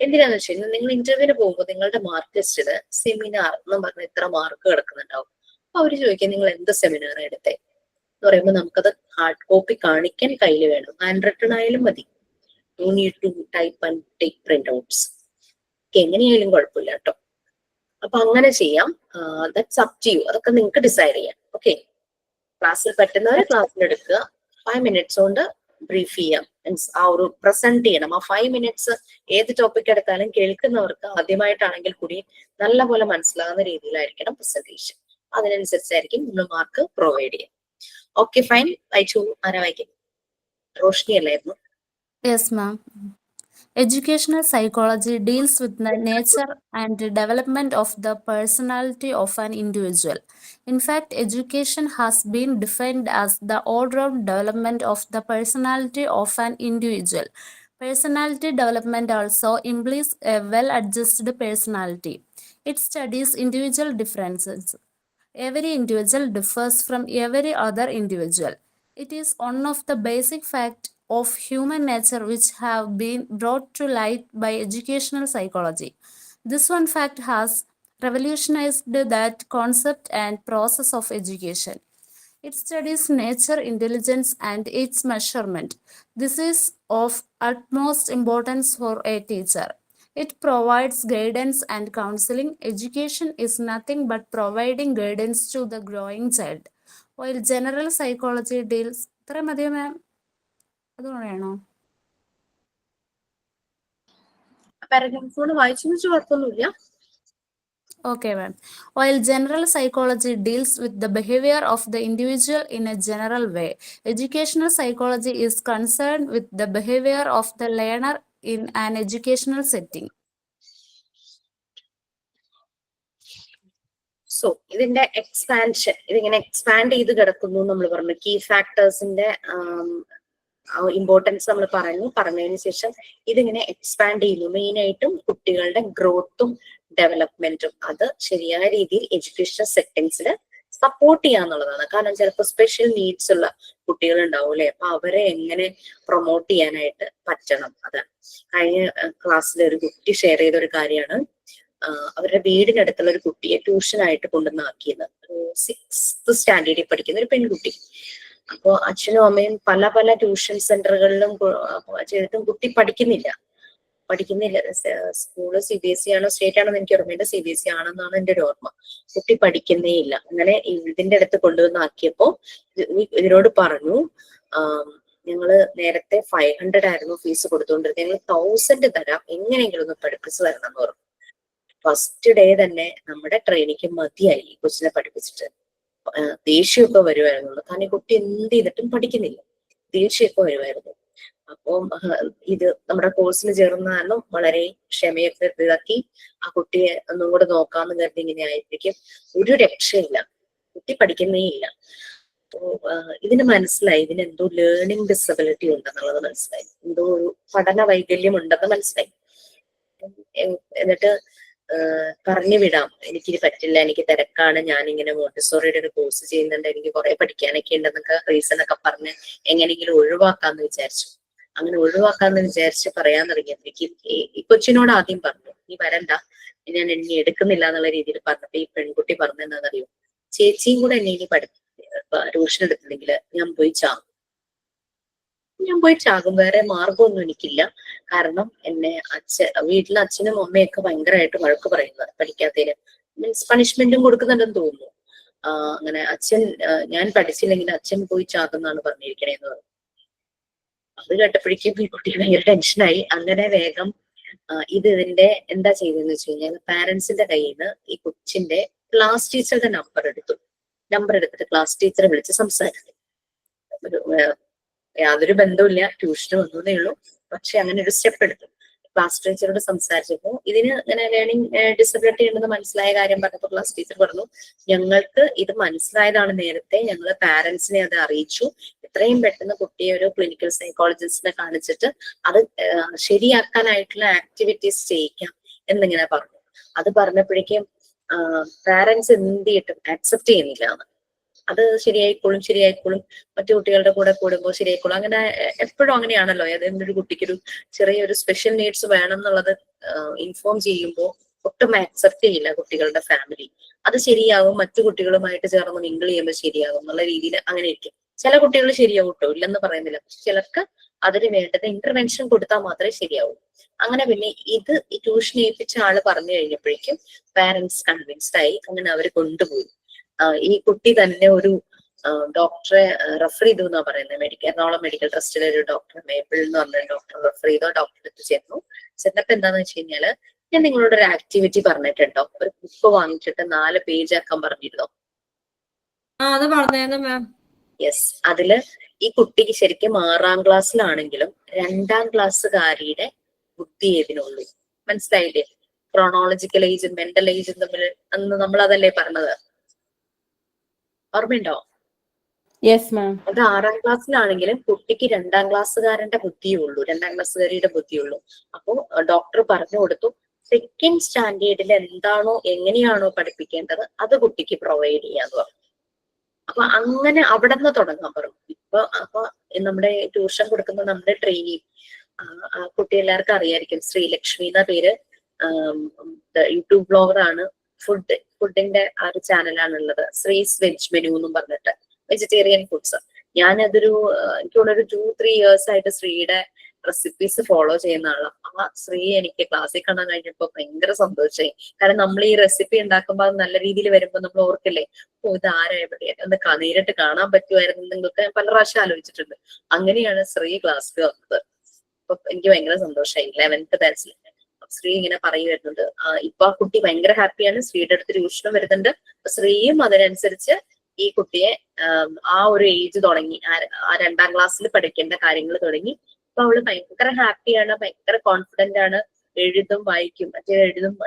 എന്തിനാന്ന് വെച്ച് കഴിഞ്ഞാൽ നിങ്ങൾ ഇന്റർവ്യൂവിന് പോകുമ്പോൾ നിങ്ങളുടെ മാർക്ക് ലിസ്റ്റില് സെമിനാർ എന്ന് പറഞ്ഞ ഇത്ര മാർക്ക് കിടക്കുന്നുണ്ടാവും. അപ്പൊ അവര് ചോദിക്കുക നിങ്ങൾ എന്ത് സെമിനാർ എടുത്തേ എന്ന് പറയുമ്പോൾ നമുക്കത് ഹാർഡ് കോപ്പി കാണിക്കാൻ കയ്യിൽ വേണം. ഹാൻഡ് റിട്ടൺ ആയാലും മതി. You need to type and take print outs. എങ്ങനെയായാലും കുഴപ്പമില്ല കേട്ടോ. അപ്പൊ അങ്ങനെ ചെയ്യാം. That's up to you. അതൊക്കെ നിങ്ങൾക്ക് ഡിസൈഡ് ചെയ്യാം. ഓക്കെ, ക്ലാസ്സിൽ പറ്റുന്നവരെ ക്ലാസ്സിൽ എടുക്കുക. 5 minutes കൊണ്ട് ബ്രീഫ് ചെയ്യാം. മീൻസ് ആ ഒരു പ്രസന്റ് ചെയ്യണം. ആ 5 minutes ഏത് ടോപ്പിക് എടുത്താലും കേൾക്കുന്നവർക്ക് ആദ്യമായിട്ടാണെങ്കിൽ കൂടി നല്ലപോലെ മനസ്സിലാകുന്ന രീതിയിലായിരിക്കണം പ്രസന്റേഷൻ. അതിനനുസരിച്ചായിരിക്കും നമ്മൾ മാർക്ക് പ്രൊവൈഡ് ചെയ്യാം. Okay fine. വായിച്ചു. ആരാ വായിക്കും? റോഷ്നി അല്ലായിരുന്നു? Yes, ma'am. Educational psychology deals with the nature and development of the personality of an individual. In fact, education has been defined as the all-round development of the personality of an individual. Personality development also implies a well-adjusted personality. It studies individual differences. Every individual differs from every other individual. It is one of the basic facts of human nature which have been brought to light by educational psychology. This one fact has revolutionized that concept and process of education. It studies nature, intelligence, and its measurement. This is of utmost importance for a teacher. It provides guidance and counseling. Education is nothing but providing guidance to the growing child. While general psychology deals. ഇത്ര മതിയോ മാം? അതുകൊണ്ടാണോ? പാരഗ്രാഫോട് വായിച്ചു വെച്ച് കുഴപ്പമൊന്നുമില്ല. Okay, ma'am. While general psychology deals with the behavior of the individual in a general way, educational psychology is concerned with the behavior of the learner in an educational setting. So ഇതിന്റെ എക്സ്പാൻഷൻ, ഇതിങ്ങനെ എക്സ്പാൻഡ് ചെയ്ത് കിടക്കുന്നു നമ്മൾ പറഞ്ഞു. കീ ഫാക്ടേഴ്സിന്റെ ഇമ്പോർട്ടൻസ് നമ്മൾ പറഞ്ഞതിന് ശേഷം ഇതിങ്ങനെ എക്സ്പാൻഡ് ചെയ്യുന്നു. മെയിൻ ആയിട്ടും കുട്ടികളുടെ ഗ്രോത്തും ഡെവലപ്മെന്റും അത് ശരിയായ രീതിയിൽ എഡ്യൂക്കേഷണൽ സെറ്റിങ്സിൽ സപ്പോർട്ട് ചെയ്യാന്നുള്ളതാണ്. കാരണം ചിലപ്പോൾ സ്പെഷ്യൽ നീഡ്സ് ഉള്ള കുട്ടികൾ ഉണ്ടാവൂലേ, അപ്പൊ അവരെ എങ്ങനെ പ്രൊമോട്ട് ചെയ്യാനായിട്ട് പറ്റണം. അതാണ് കഴിഞ്ഞ ക്ലാസ്സിൽ ഒരു കുട്ടി ഷെയർ ചെയ്ത ഒരു കാര്യമാണ്. അവരുടെ വീടിനടുത്തുള്ള ഒരു കുട്ടിയെ ട്യൂഷനായിട്ട് കൊണ്ടുവന്നാക്കിയത്. 6th സ്റ്റാൻഡേർഡിൽ പഠിക്കുന്ന ഒരു പെൺകുട്ടി. അപ്പോ അച്ഛനും അമ്മയും പല പല ട്യൂഷൻ സെന്ററുകളിലും ചെയ്തിട്ടും കുട്ടി പഠിക്കുന്നില്ല. സ്കൂള് CBSE ആണോ സ്റ്റേറ്റ് ആണോ എനിക്ക് ഓർമ്മയില്ല. CBSE ആണെന്നാണ് എന്റെ ഒരു ഓർമ്മ. കുട്ടി പഠിക്കുന്നേ ഇല്ല. അങ്ങനെ ഇതിന്റെ അടുത്ത് കൊണ്ടുവന്നാക്കിയപ്പോ ഇതിനോട് പറഞ്ഞു, ഞങ്ങള് നേരത്തെ 500 ആയിരുന്നു ഫീസ് കൊടുത്തുകൊണ്ടിരുന്നത്, ഞങ്ങൾ 1000 തരാം, എങ്ങനെയെങ്കിലും ഒന്ന് പഠിപ്പിച്ചു തരണം എന്ന് പറഞ്ഞു. ഫസ്റ്റ് ഡേ തന്നെ നമ്മുടെ ട്രെയിനിക്ക് മതിയായി കൊച്ചിനെ പഠിപ്പിച്ചിട്ട്. ദേഷ്യമൊക്കെ വരുമായിരുന്നു. കാരണം ഈ കുട്ടി എന്ത് ചെയ്തിട്ടും പഠിക്കുന്നില്ല. ദേഷ്യമൊക്കെ വരുമായിരുന്നു. അപ്പം ഇത് നമ്മുടെ കോഴ്സിൽ ചേർന്ന കാരണം വളരെ ക്ഷമയൊക്കെ ഇതാക്കി ആ കുട്ടിയെ ഒന്നും കൂടെ നോക്കാന്ന് കരുതി ഇങ്ങനെ ആയിരിക്കും. ഒരു രക്ഷയില്ല, കുട്ടി പഠിക്കുന്നേ ഇല്ല. അപ്പോ ഇതിന് മനസ്സിലായി ഇതിനെന്തോ ലേണിംഗ് ഡിസബിലിറ്റി ഉണ്ടെന്നുള്ളത് മനസ്സിലായി. എന്തോ ഒരു പഠന വൈകല്യം ഉണ്ടെന്ന് മനസ്സിലായി. എന്നിട്ട് പറഞ്ഞു വിടാം, എനിക്കിത് പറ്റില്ല, എനിക്ക് തിരക്കാണ്, ഞാനിങ്ങനെ മോണ്ടിസോറിയുടെ ഒരു കോഴ്സ് ചെയ്യുന്നുണ്ട്, എനിക്ക് കുറെ പഠിക്കാനൊക്കെ ഉണ്ടെന്നൊക്കെ റീസൺ ഒക്കെ പറഞ്ഞ് എങ്ങനെയെങ്കിലും ഒഴിവാക്കാന്ന് വിചാരിച്ചു. അങ്ങനെ ഒഴിവാക്കാന്ന് വിചാരിച്ച് പറയാൻ തുടങ്ങിയപ്പോഴേക്ക് ഈ കൊച്ചിനോട് ആദ്യം പറഞ്ഞു, നീ വരണ്ട, ഞാൻ എന്നെ എടുക്കുന്നില്ല എന്നുള്ള രീതിയിൽ പറഞ്ഞപ്പോ ഈ പെൺകുട്ടി പറഞ്ഞെന്താണെന്നറിയോ, ചേച്ചിയും കൂടെ എന്നെ ഇനി ട്യൂഷൻ എടുത്തില്ലെങ്കിൽ ഞാൻ പോയി ചാകും, വേറെ മാർഗമൊന്നും എനിക്കില്ല. കാരണം എന്നെ വീട്ടിലെ അച്ഛനും അമ്മയൊക്കെ ഭയങ്കരമായിട്ട് വഴക്ക് പറയുന്നത് പഠിക്കാത്തതിന്. മീൻസ് പണിഷ്മെന്റും കൊടുക്കുന്നുണ്ടെന്ന് തോന്നുന്നു. അങ്ങനെ ഞാൻ പഠിച്ചില്ലെങ്കിൽ അച്ഛൻ പോയി ചാകുന്നാണ് പറഞ്ഞിരിക്കണേന്ന് പറഞ്ഞു. അത് കേട്ടപ്പോഴേക്കും ഈ കുട്ടിക്ക് ഭയങ്കര ടെൻഷനായി. അങ്ങനെ വേഗം ഇതിന്റെ എന്താ ചെയ്തതെന്ന് വെച്ച് കഴിഞ്ഞാൽ പാരന്റ്സിന്റെ കയ്യിൽ നിന്ന് ഈ കൊച്ചിന്റെ ക്ലാസ് ടീച്ചറുടെ നമ്പർ എടുത്തിട്ട് ക്ലാസ് ടീച്ചറെ വിളിച്ച് സംസാരിച്ചു. യാതൊരു ബന്ധവുമില്ല, ട്യൂഷന് വന്നേ ഉള്ളൂ, പക്ഷെ അങ്ങനെ ഒരു സ്റ്റെപ്പ് എടുത്തു. ക്ലാസ് ടീച്ചറോട് സംസാരിച്ചപ്പോ ഇതിന് ഇങ്ങനെ ലേണിംഗ് ഡിസബിലിറ്റി ഉണ്ടെന്ന് മനസ്സിലായ കാര്യം പറഞ്ഞപ്പോൾ ക്ലാസ് ടീച്ചർ പറഞ്ഞു, ഞങ്ങൾക്ക് ഇത് മനസ്സിലായതാണ് നേരത്തെ, ഞങ്ങൾ പാരന്റ്സിനെ അത് അറിയിച്ചു, എത്രയും പെട്ടെന്ന് കുട്ടിയെ ഒരു ക്ലിനിക്കൽ സൈക്കോളജിസ്റ്റിനെ കാണിച്ചിട്ട് അത് ശരിയാക്കാനായിട്ടുള്ള ആക്ടിവിറ്റീസ് ചെയ്യിക്കാം എന്നിങ്ങനെ പറഞ്ഞു. അത് പറഞ്ഞപ്പോഴേക്കും പാരന്റ്സ് എന്ത് ചെയ്തിട്ടും ആക്സെപ്റ്റ് ചെയ്യുന്നില്ല. അത് ശരിയായിക്കോളും, മറ്റു കുട്ടികളുടെ കൂടെ കൂടുമ്പോൾ ശരിയായിക്കോളും. അങ്ങനെ എപ്പോഴും അങ്ങനെയാണല്ലോ. ഏതെങ്കിലും ഒരു കുട്ടിക്കൊരു ചെറിയൊരു സ്പെഷ്യൽ നീഡ്സ് വേണം എന്നുള്ളത് ഇൻഫോം ചെയ്യുമ്പോൾ ഒട്ടും ആക്സെപ്റ്റ് ചെയ്യില്ല കുട്ടികളുടെ ഫാമിലി. അത് ശരിയാകും, മറ്റു കുട്ടികളുമായിട്ട് ചേർന്ന് മിങ്കിൾ ചെയ്യുമ്പോൾ ശരിയാകും എന്നുള്ള രീതിയിൽ അങ്ങനെ ഇരിക്കും. ചില കുട്ടികൾ ശരിയാവും കേട്ടോ, ഇല്ലെന്ന് പറയുന്നില്ല. ചിലർക്ക് അതിന് വേണ്ടത് ഇന്റർവെൻഷൻ കൊടുത്താൽ മാത്രമേ ശരിയാവൂ. അങ്ങനെ പിന്നെ ഇത് ഈ ട്യൂഷൻ ഏൽപ്പിച്ച ആള് പറഞ്ഞു കഴിഞ്ഞപ്പോഴേക്കും പാരന്റ്സ് കൺവിൻസ്ഡ് ആയി. അങ്ങനെ അവർ കൊണ്ടുപോയി. ഈ കുട്ടി തന്നെ ഒരു ഡോക്ടറെ റെഫർ ചെയ്തു എന്നാ പറയുന്നത്. എറണാകുളം മെഡിക്കൽ ട്രസ്റ്റിലെ ഒരു ഡോക്ടർ, മേപ്പിൾ എന്ന് പറഞ്ഞ ഡോക്ടർ റെഫർ ചെയ്തോ. ഡോക്ടറെ അടുത്ത് ചെന്നു. ചെന്നപ്പോ എന്താന്ന് വെച്ച് കഴിഞ്ഞാല്, ഞാൻ നിങ്ങളോട് ഒരു ആക്ടിവിറ്റി പറഞ്ഞിട്ടുണ്ടോ? ഒരു ബുക്ക് വാങ്ങിച്ചിട്ട് 4 പേജ് ആക്കാൻ പറഞ്ഞിരുന്നോ? അത് പറഞ്ഞായിരുന്നു മാം. യെസ്. അതില് ഈ കുട്ടിക്ക് ശരിക്കും 6ാം ക്ലാസ്സിലാണെങ്കിലും 2ാം ക്ലാസ്സുകാരിയുടെ ബുദ്ധി ഏതിനുള്ളൂ. മനസ്സിലായില്ലേ? ക്രോണോളജിക്കൽ ഏജും മെന്റൽ ഏജും തമ്മിൽ അന്ന് നമ്മൾ അതല്ലേ പറഞ്ഞത്, ഓർമ്മയുണ്ടോ? Yes ma'am. അത് 6ാം ക്ലാസ്സിലാണെങ്കിലും കുട്ടിക്ക് 2ാം ക്ലാസ്സുകാരന്റെ ബുദ്ധിയേ ഉള്ളൂ, 2ാം ക്ലാസ്സുകാരിയുടെ ബുദ്ധിയുള്ളൂ. അപ്പോ ഡോക്ടർ പറഞ്ഞു കൊടുത്തു, സെക്കൻഡ് സ്റ്റാൻഡേർഡിൽ എന്താണോ എങ്ങനെയാണോ പഠിപ്പിക്കേണ്ടത് അത് കുട്ടിക്ക് പ്രൊവൈഡ് ചെയ്യാന്ന് പറഞ്ഞു. അപ്പൊ അങ്ങനെ അവിടെ നിന്ന് തുടങ്ങാൻ പറഞ്ഞു. അപ്പൊ നമ്മുടെ ട്യൂഷൻ കൊടുക്കുന്ന നമ്മുടെ ട്രെയിനി, ആ കുട്ടി എല്ലാവർക്കും അറിയായിരിക്കും, ശ്രീലക്ഷ്മി എന്ന പേര്. യൂട്യൂബ് ബ്ലോഗർ ആണ്. ഫുഡിന്റെ ആ ഒരു ചാനലാണുള്ളത്, ശ്രീസ് വെജ് മെനു എന്നും പറഞ്ഞിട്ട്, വെജിറ്റേറിയൻ ഫുഡ്സ്. ഞാനതൊരു എനിക്ക് തോന്നുന്നു ഒരു 2-3 years ആയിട്ട് ശ്രീയുടെ റെസിപ്പീസ് ഫോളോ ചെയ്യുന്ന ആളാണ്. ആ ശ്രീ എനിക്ക് ക്ലാസ്സിൽ കാണാൻ കഴിഞ്ഞപ്പോ ഭയങ്കര സന്തോഷമായി. കാരണം നമ്മൾ ഈ റെസിപ്പി ഉണ്ടാക്കുമ്പോൾ അത് നല്ല രീതിയിൽ വരുമ്പോൾ നമ്മൾ ഓർക്കില്ലേ, ഇത് ആരാ എവിടെയാ ഒന്ന് നേരിട്ട് കാണാൻ പറ്റുമായിരുന്നു. നിങ്ങൾക്ക് പല പ്രാവശ്യം ആലോചിച്ചിട്ടുണ്ട്. അങ്ങനെയാണ് ശ്രീ ക്ലാസ്സിൽ വന്നത്. അപ്പൊ എനിക്ക് ഭയങ്കര സന്തോഷമായി. 11th ബാച്ചിൽ ശ്രീ ഇങ്ങനെ പറയുന്നുണ്ട്. ഇപ്പൊ ആ കുട്ടി ഭയങ്കര ഹാപ്പിയാണ്. ശ്രീയുടെ അടുത്ത് ട്യൂഷനും വരുന്നുണ്ട്. ശ്രീയും അതിനനുസരിച്ച് ഈ കുട്ടിയെ ആ ഒരു ഏജ് തുടങ്ങി, ആ 2ാം ക്ലാസ്സിൽ പഠിക്കേണ്ട കാര്യങ്ങൾ തുടങ്ങി. അപ്പൊ അവള് ഭയങ്കര ഹാപ്പിയാണ്, ഭയങ്കര കോൺഫിഡന്റ് ആണ്. എഴുതും വായിക്കും. മറ്റേ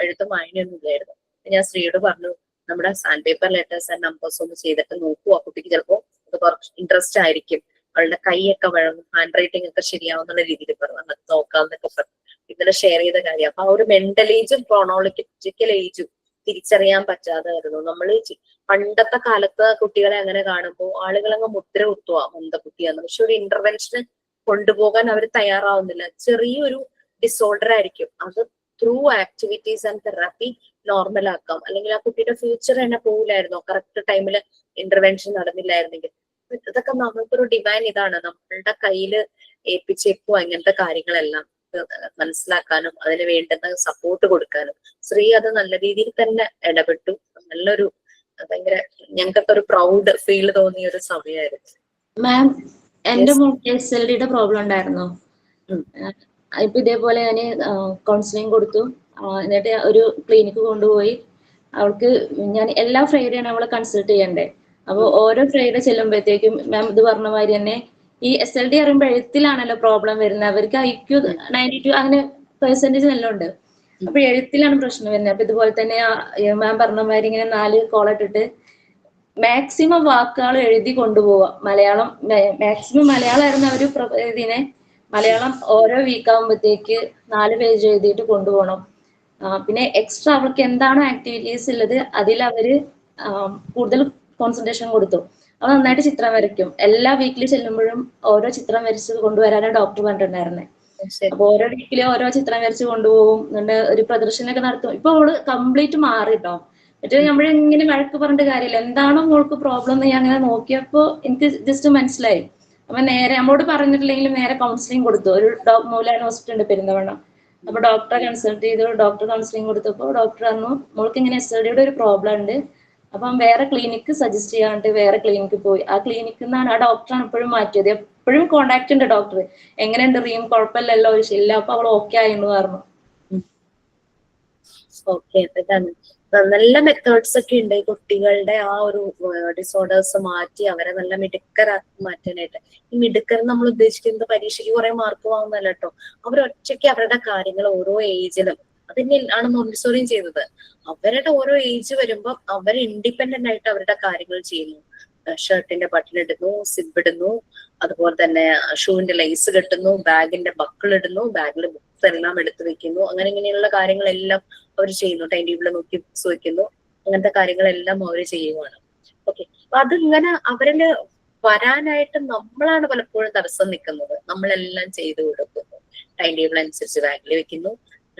എഴുത്തും വായനയൊന്നും ഇല്ലായിരുന്നു. ഞാൻ ശ്രീയോട് പറഞ്ഞു, നമ്മുടെ sand paper letters and numbers ഒന്ന് ചെയ്തിട്ട് നോക്കൂ. ആ കുട്ടിക്ക് ചിലപ്പോ അത് കുറച്ച് ഇൻട്രസ്റ്റ് ആയിരിക്കും. അവളുടെ കൈയൊക്കെ വഴങ്ങും, ഹാൻഡ് റൈറ്റിംഗ് ഒക്കെ ശരിയാവുന്ന രീതിയിൽ പറഞ്ഞു നോക്കാന്നൊക്കെ പറഞ്ഞു. ഇന്നലെ ഷെയർ ചെയ്ത കാര്യം. അപ്പൊ ആ ഒരു മെന്റൽ ഏജും ക്രോണോളജിക്കൽ ഏജും തിരിച്ചറിയാൻ പറ്റാതായിരുന്നു. നമ്മൾ പണ്ടത്തെ കാലത്ത് കുട്ടികളെ അങ്ങനെ കാണുമ്പോൾ ആളുകളങ്ങ് മുദ്ര കുത്തുക, മന്ദബുദ്ധിയാന്ന്. പക്ഷെ ഒരു ഇന്റർവെൻഷന് കൊണ്ടുപോകാൻ അവർ തയ്യാറാവുന്നില്ല. ചെറിയൊരു ഡിസോർഡർ ആയിരിക്കും, അത് through activities and therapy normal ആക്കാം. അല്ലെങ്കിൽ ആ കുട്ടിയുടെ ഫ്യൂച്ചർ തന്നെ പോകില്ലായിരുന്നോ കറക്റ്റ് ടൈമിൽ ഇന്റർവെൻഷൻ നടന്നില്ലായിരുന്നെങ്കിൽ? ഇതൊക്കെ നമുക്കൊരു ഡിവൈൻ ഇതാണ്, നമ്മളുടെ കയ്യില് ഏൽപ്പിച്ചേക്കുക ഇങ്ങനത്തെ കാര്യങ്ങളെല്ലാം മനസ്സിലാക്കാനും അതിന് വേണ്ടുന്ന സപ്പോർട്ട് കൊടുക്കാനും. ശ്രീ അത് നല്ല രീതിയിൽ തന്നെ ഇടപെട്ടു. നല്ലൊരു ഭയങ്കര ഞങ്ങൾക്കൊക്കെ ഒരു പ്രൗഡ് ഫീൽ തോന്നിയ ഒരു സമയമായിരുന്നു. മാം, എന്റെ മോൾക്ക് SLD പ്രോബ്ലം ഉണ്ടായിരുന്നു. ഇപ്പൊ ഇതേപോലെ ഞാൻ കൗൺസിലിംഗ് കൊടുത്തു. എന്നിട്ട് ഒരു ക്ലിനിക്ക് കൊണ്ടുപോയി. അവൾക്ക് ഞാൻ എല്ലാ ഫ്രൈഡേയാണ് അവളെ കൺസൾട്ട് ചെയ്യണ്ടേ. അപ്പൊ ഓരോ ഫ്രൈഡേ ചെല്ലുമ്പോഴത്തേക്കും മാം ഇത് പറഞ്ഞ മാതിരി തന്നെ ഈ SLD അറിയുമ്പോൾ എഴുത്തിലാണല്ലോ പ്രോബ്ലം വരുന്നത്. അവർക്ക് IQ 92 അങ്ങനെ പെർസെന്റേജ് നല്ല ഉണ്ട്. അപ്പൊ എഴുത്തിലാണ് പ്രശ്നം വരുന്നത്. അപ്പൊ ഇതുപോലെ തന്നെ മാം പറഞ്ഞ മാതിരി ഇങ്ങനെ 4 കോളിട്ടിട്ട് മാക്സിമം വാക്കുകൾ എഴുതി കൊണ്ടുപോവുക. മലയാളം മാക്സിമം മലയാളമായിരുന്നു ഒരു ഇതിനെ. മലയാളം ഓരോ വീക്ക് ആകുമ്പോഴത്തേക്ക് 4 പേജ് എഴുതിയിട്ട് കൊണ്ടുപോകണം. പിന്നെ എക്സ്ട്രാ അവർക്ക് എന്താണോ ആക്ടിവിറ്റീസ് ഉള്ളത് അതിൽ അവര് കൂടുതൽ കോൺസെൻട്രേഷൻ കൊടുത്തു. അവ നന്നായിട്ട് ചിത്രം വരയ്ക്കും. എല്ലാ വീക്കിൽ ചെല്ലുമ്പോഴും ഓരോ ചിത്രം വരച്ച് കൊണ്ടുവരാനാണ് ഡോക്ടർ പറഞ്ഞിട്ടുണ്ടായിരുന്നത്. അപ്പൊ ഓരോ വീക്കിലും ഓരോ ചിത്രം വരച്ച് കൊണ്ടുപോകും. എന്നിട്ട് ഒരു പ്രദർശനമൊക്കെ നടത്തും. ഇപ്പൊ അവള് കംപ്ലീറ്റ് മാറിട്ടോ. മറ്റേ നമ്മളിങ്ങനെ വഴക്ക് പറഞ്ഞിട്ട് കാര്യമില്ല. എന്താണോ മോൾക്ക് പ്രോബ്ലം എന്ന് ഞാൻ അങ്ങനെ നോക്കിയപ്പോ എനിക്ക് ജസ്റ്റ് മനസ്സിലായി. അപ്പൊ നേരെ നമ്മളോട് പറഞ്ഞിട്ടില്ലെങ്കിലും നേരെ കൗൺസിലിംഗ് കൊടുത്തു. ഒരു മൂലാന ഹോസ്പിറ്റൽ ഉണ്ട് പെരിന്തൽമണ്ണ. അപ്പൊ ഡോക്ടറെ കൺസൾട്ട് ചെയ്തു. ഡോക്ടർ കൗൺസിലിംഗ് കൊടുത്തപ്പോൾ ഡോക്ടർ പറഞ്ഞു മോൾക്ക് ഇങ്ങനെ SLD ഒരു പ്രോബ്ലം ഉണ്ട്. അപ്പം വേറെ ക്ലിനിക്ക് സജസ്റ്റ് ചെയ്യാണ്ട് വേറെ ക്ലിനിക്ക് പോയി. ആ ക്ലിനിക്കിൽ നിന്നാണ് ആ ഡോക്ടറാണ് എപ്പോഴും മാറ്റിയത്. എപ്പോഴും കോണ്ടാക്ട് ഉണ്ട് ഡോക്ടർ. എങ്ങനെയുണ്ട് റീം, കുഴപ്പമില്ലല്ലോ ഇല്ല. അപ്പൊ അവൾ ഓക്കെ ആയെന്ന് പറഞ്ഞു. ഓക്കെ, നല്ല മെത്തേഡ്സ് ഒക്കെ ഉണ്ട് ഈ കുട്ടികളുടെ ആ ഒരു ഡിസോർഡേഴ്സ് മാറ്റി അവരെ നല്ല മിടുക്കരാക്കി മാറ്റാനായിട്ട്. ഈ മിടുക്കർ നമ്മൾ ഉദ്ദേശിക്കുന്നത് പരീക്ഷയ്ക്ക് കുറെ മാർക്ക് വാങ്ങുന്നല്ല കേട്ടോ. അവരൊറ്റയ്ക്ക് അവരുടെ കാര്യങ്ങൾ ഓരോ ഏജിലും അതിനാണ് മോണ്ടിസോറിയും ചെയ്തത്. അവരുടെ ഓരോ ഏജ് വരുമ്പോൾ അവർ ഇൻഡിപെൻഡന്റ് ആയിട്ട് അവരുടെ കാര്യങ്ങൾ ചെയ്യുന്നു. ഷർട്ടിന്റെ ബട്ടൺ ഇടുന്നു, സിബ് ഇടുന്നു, അതുപോലെ തന്നെ ഷൂവിന്റെ ലൈസ് കെട്ടുന്നു, ബാഗിന്റെ ബക്കിൾ ഇടുന്നു, ബാഗിൽ ബുക്ക് എല്ലാം എടുത്തു വെക്കുന്നു. അങ്ങനെ ഇങ്ങനെയുള്ള കാര്യങ്ങളെല്ലാം അവർ ചെയ്യുന്നു. ടൈം ടേബിൾ നോക്കി ബുക്സ് വെക്കുന്നു. അങ്ങനത്തെ കാര്യങ്ങളെല്ലാം അവർ ചെയ്യുവാണ്. ഓക്കെ, അപ്പൊ അതിങ്ങനെ അവരില് വരാനായിട്ട് നമ്മളാണ് പലപ്പോഴും തടസ്സം നിൽക്കുന്നത്. നമ്മളെല്ലാം ചെയ്തു കൊടുക്കുന്നു. ടൈം ടേബിൾ അനുസരിച്ച് ബാഗിൽ വെക്കുന്നു,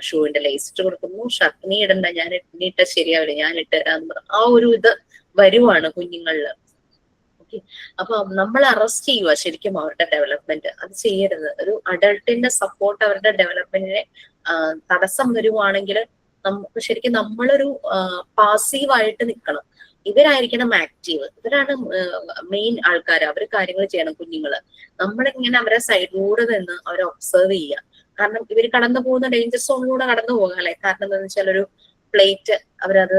ഷൂവിന്റെ ലേസ് ഇട്ട് കൊടുക്കുന്നു, ഷർട്ട് നീ ഇടണ്ട, ഞാൻ ഇട്ട ശരിയാവില്ല, ഞാൻ ഇട്ട് തരാന്ന് പറഞ്ഞു ആ ഒരു ഇത് വരുവാണ് കുഞ്ഞുങ്ങളില്. ഓക്കെ, അപ്പൊ നമ്മൾ അറസ്റ്റ് ചെയ്യുക ശരിക്കും അവരുടെ ഡെവലപ്മെന്റ്. അത് ചെയ്യരുത്. ഒരു അഡൾട്ടിന്റെ സപ്പോർട്ട് അവരുടെ ഡെവലപ്മെന്റിനെ തടസ്സം വരുവാണെങ്കിൽ നമുക്ക് ശരിക്കും നമ്മളൊരു പാസീവായിട്ട് നിൽക്കണം. ഇവരായിരിക്കണം ആക്റ്റീവ്. ഇവരാണ് മെയിൻ ആൾക്കാർ. അവർ കാര്യങ്ങൾ ചെയ്യണം. കുഞ്ഞുങ്ങള് നമ്മളിങ്ങനെ അവരെ സൈഡിലൂടെ നിന്ന് അവരെ ഒബ്സർവ് ചെയ്യുക. കാരണം ഇവർ കടന്നു പോകുന്ന ഡേഞ്ചർ സോണിലൂടെ കടന്നു പോകാം അല്ലെ. കാരണം എന്താണെന്ന് വെച്ചാൽ ഒരു പ്ലേറ്റ് അവരത്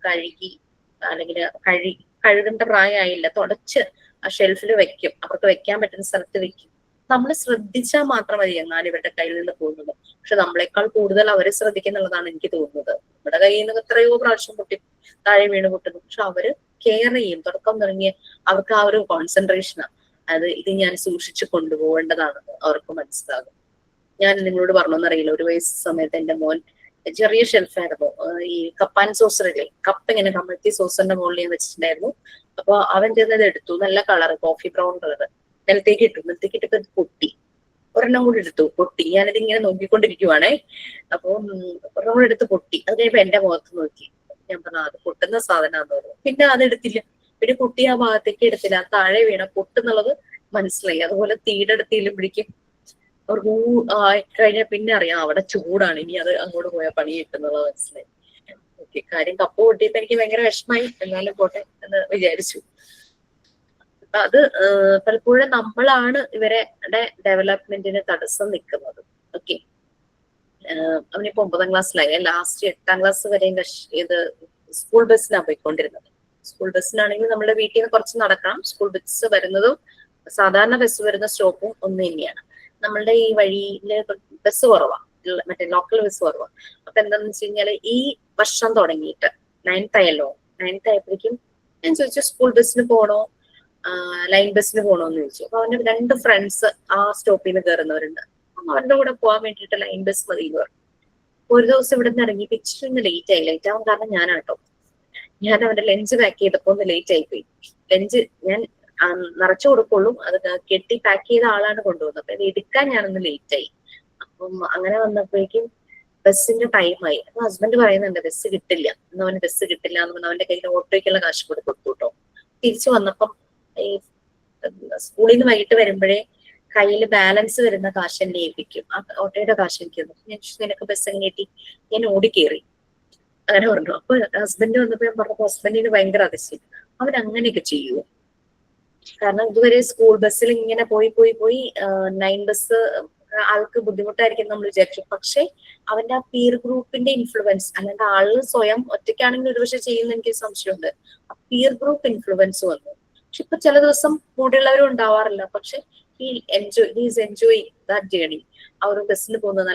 കഴുകി അല്ലെങ്കിൽ കഴുകേണ്ട പ്രായമായില്ല, തുടച്ച് ആ ഷെൽഫിൽ വെക്കും. അവർക്ക് വെക്കാൻ പറ്റുന്ന സ്ഥലത്ത് വെക്കും. നമ്മൾ ശ്രദ്ധിച്ചാൽ മാത്രം മതി എങ്ങാനും ഇവരുടെ കയ്യിൽ നിന്ന് പോകുന്നത്. പക്ഷെ നമ്മളെക്കാൾ കൂടുതൽ അവരെ ശ്രദ്ധിക്കുന്നുള്ളതാണ് എനിക്ക് തോന്നുന്നത്. നമ്മുടെ കയ്യിൽ നിന്ന് എത്രയോ പ്രാവശ്യം താഴെ വീണ് പൊട്ടുന്നു. പക്ഷെ അവര് കെയർ ചെയ്യും. തുടക്കം തുടങ്ങിയ അവർക്ക് ആ ഒരു കോൺസെൻട്രേഷനാണ്. അത് ഇത് ഞാൻ സൂക്ഷിച്ചു കൊണ്ടുപോകേണ്ടതാണെന്ന് അവർക്ക് മനസ്സിലാകും. ഞാൻ നിങ്ങളോട് പറഞ്ഞോന്നറിയില്ല, ഒരു വയസ്സ് സമയത്ത് എന്റെ മോൻ ചെറിയ ഷെൽഫായിരുന്നു. ഈ കപ്പാൻ സോസറില്ലേ, കപ്പ് ഇങ്ങനെ കമഴ്ത്തി സോസറിന്റെ മുകളിൽ ഞാൻ വെച്ചിട്ടുണ്ടായിരുന്നു. അപ്പൊ അവൻ ചെന്നത് എടുത്തു. നല്ല കളർ, കോഫി ബ്രൗൺ കളർ. നിലത്തേക്ക് ഇട്ടപ്പോ അത് പൊട്ടി. ഒരെണ്ണം കൂടി എടുത്തു, പൊട്ടി. ഞാനത് ഇങ്ങനെ നോക്കിക്കൊണ്ടിരിക്കുവാണേ. അപ്പൊ ഒരെണ്ണം കൂടി എടുത്ത് പൊട്ടി. അത് കഴിയുമ്പോ എന്റെ മുഖത്ത് നോക്കി. ഞാൻ പറഞ്ഞു അത് പൊട്ടുന്ന സാധനമാണെന്ന് പറഞ്ഞു. പിന്നെ അതെടുത്തില്ല. പിന്നെ കുട്ടി ആ ഭാഗത്തേക്ക് എടുത്തില്ല. താഴെ വീണ പൊട്ടുന്നുള്ളത് മനസ്സിലായി. അതുപോലെ തീടെടുത്തിലും പിടിക്കും. അവർക്ക് കഴിഞ്ഞാൽ പിന്നെ അറിയാം അവിടെ ചൂടാണ്, ഇനി അത് അങ്ങോട്ട് പോയാൽ പണി കിട്ടുന്നുള്ളത് മനസ്സിലായി. ഓക്കെ, കാര്യം കപ്പ് പൊട്ടിയപ്പോ എനിക്ക് ഭയങ്കര വിഷമായി. എന്നാലും പോട്ടെ എന്ന് വിചാരിച്ചു. അത് പലപ്പോഴും നമ്മളാണ് ഇവരുടെ ഡെവലപ്മെന്റിന് തടസ്സം നിൽക്കുന്നത്. ഓക്കെ, അവനിപ്പോ 9ാം ക്ലാസ്സിലായി. ലാസ്റ്റ് 8ാം ക്ലാസ് വരെ ഇത് സ്കൂൾ ബസ്സിലാണ് പോയിക്കൊണ്ടിരുന്നത്. സ്കൂൾ ബസ്സിലാണെങ്കിൽ നമ്മുടെ വീട്ടിൽ നിന്ന് കുറച്ച് നടക്കണം. സ്കൂൾ ബസ് വരുന്നതും സാധാരണ ബസ് വരുന്ന സ്റ്റോപ്പും ഒന്ന് തന്നെയാണ്. നമ്മളുടെ ഈ വഴിയില് ബസ് കുറവാ, മറ്റേ ലോക്കൽ ബസ് കുറവാ. അപ്പൊ എന്താന്ന് വെച്ച് കഴിഞ്ഞാല് ഈ വർഷം തുടങ്ങിയിട്ട് 9th ആയല്ലോ, 9th ആയപ്പോഴേക്കും ഞാൻ ചോദിച്ചു സ്കൂൾ ബസ്സിന് പോണോ ലൈൻ ബസ്സിന് പോണോന്ന് ചോദിച്ചു. അപ്പൊ അവന്റെ 2 ഫ്രണ്ട്സ് ആ സ്റ്റോപ്പിൽ നിന്ന് കയറുന്നവരുണ്ട്. അവരുടെ കൂടെ പോകാൻ വേണ്ടിയിട്ട് ലൈൻ ബസ് മതി എന്ന് പറഞ്ഞു. ഒരു ദിവസം ഇവിടെ നിന്ന് ഇറങ്ങി ഇച്ചിരി ലേറ്റ് ആയി. ലേറ്റ് ആവാൻ കാരണം ഞാനാട്ടോ. ഞാൻ അവന്റെ ലഞ്ച് പാക്ക് ചെയ്തപ്പോ ഒന്ന് ലേറ്റ് ആയിപ്പോയി. ലഞ്ച് ഞാൻ നിറച്ചു കൊടുക്കുള്ളൂ, അത് കെട്ടി പാക്ക് ചെയ്ത ആളാണ് കൊണ്ടുവന്നത്. അപ്പൊ ഇത് എടുക്കാൻ ഞാനൊന്ന് ലേറ്റ് ആയി. അപ്പം അങ്ങനെ വന്നപ്പോഴേക്കും ബസ്സിന്റെ ടൈമായി. അപ്പൊ ഹസ്ബൻഡ് പറയുന്നുണ്ട് ബസ് കിട്ടില്ല എന്ന്. അവന് ബസ് കിട്ടില്ല എന്ന് പറഞ്ഞാൽ അവന്റെ കയ്യിൽ ഓട്ടോയ്ക്കുള്ള കാശ് കൊടുത്തു കേട്ടോ. തിരിച്ചു വന്നപ്പം ഈ സ്കൂളിൽ നിന്ന് വൈകിട്ട് വരുമ്പോഴേ കയ്യിൽ ബാലൻസ് വരുന്ന കാശ് എന്നെ ഏൽപ്പിക്കും. ആ ഓട്ടോയുടെ കാശ് എനിക്ക് തന്നു. ഞാൻ നിനക്ക് ബസ് എങ്ങനെ കിട്ടി? ഞാൻ ഓടിക്കേറി അങ്ങനെ പറഞ്ഞു. അപ്പൊ ഹസ്ബൻഡ് വന്നപ്പോ ഞാൻ പറഞ്ഞപ്പോ ഹസ്ബൻഡിന് ഭയങ്കര അതിശയം. അവൻ അങ്ങനെയൊക്കെ ചെയ്യുമോ? കാരണം ഇതുവരെ സ്കൂൾ ബസ്സിൽ ഇങ്ങനെ പോയി ലൈൻ ബസ് ആൾക്ക് ബുദ്ധിമുട്ടായിരിക്കും നമ്മൾ വിചാരിച്ചു. പക്ഷെ അവന്റെ ആ പീർ ഗ്രൂപ്പിന്റെ ഇൻഫ്ലുവൻസ്, അല്ലാണ്ട് ആള് സ്വയം ഒറ്റയ്ക്കാണെങ്കിൽ ഒരുപക്ഷെ ചെയ്യുന്ന എനിക്ക് സംശയമുണ്ട്. ആ പീർ ഗ്രൂപ്പ് ഇൻഫ്ലുവൻസ് വന്നു. പക്ഷെ ഇപ്പൊ ചില ദിവസം കൂടെയുള്ളവരും ഉണ്ടാവാറില്ല. പക്ഷെ ഹീസ് എൻജോയ് ദാറ്റ് ജേർണി. ആ ഒരു ബസ്സിൽ പോകുന്നത്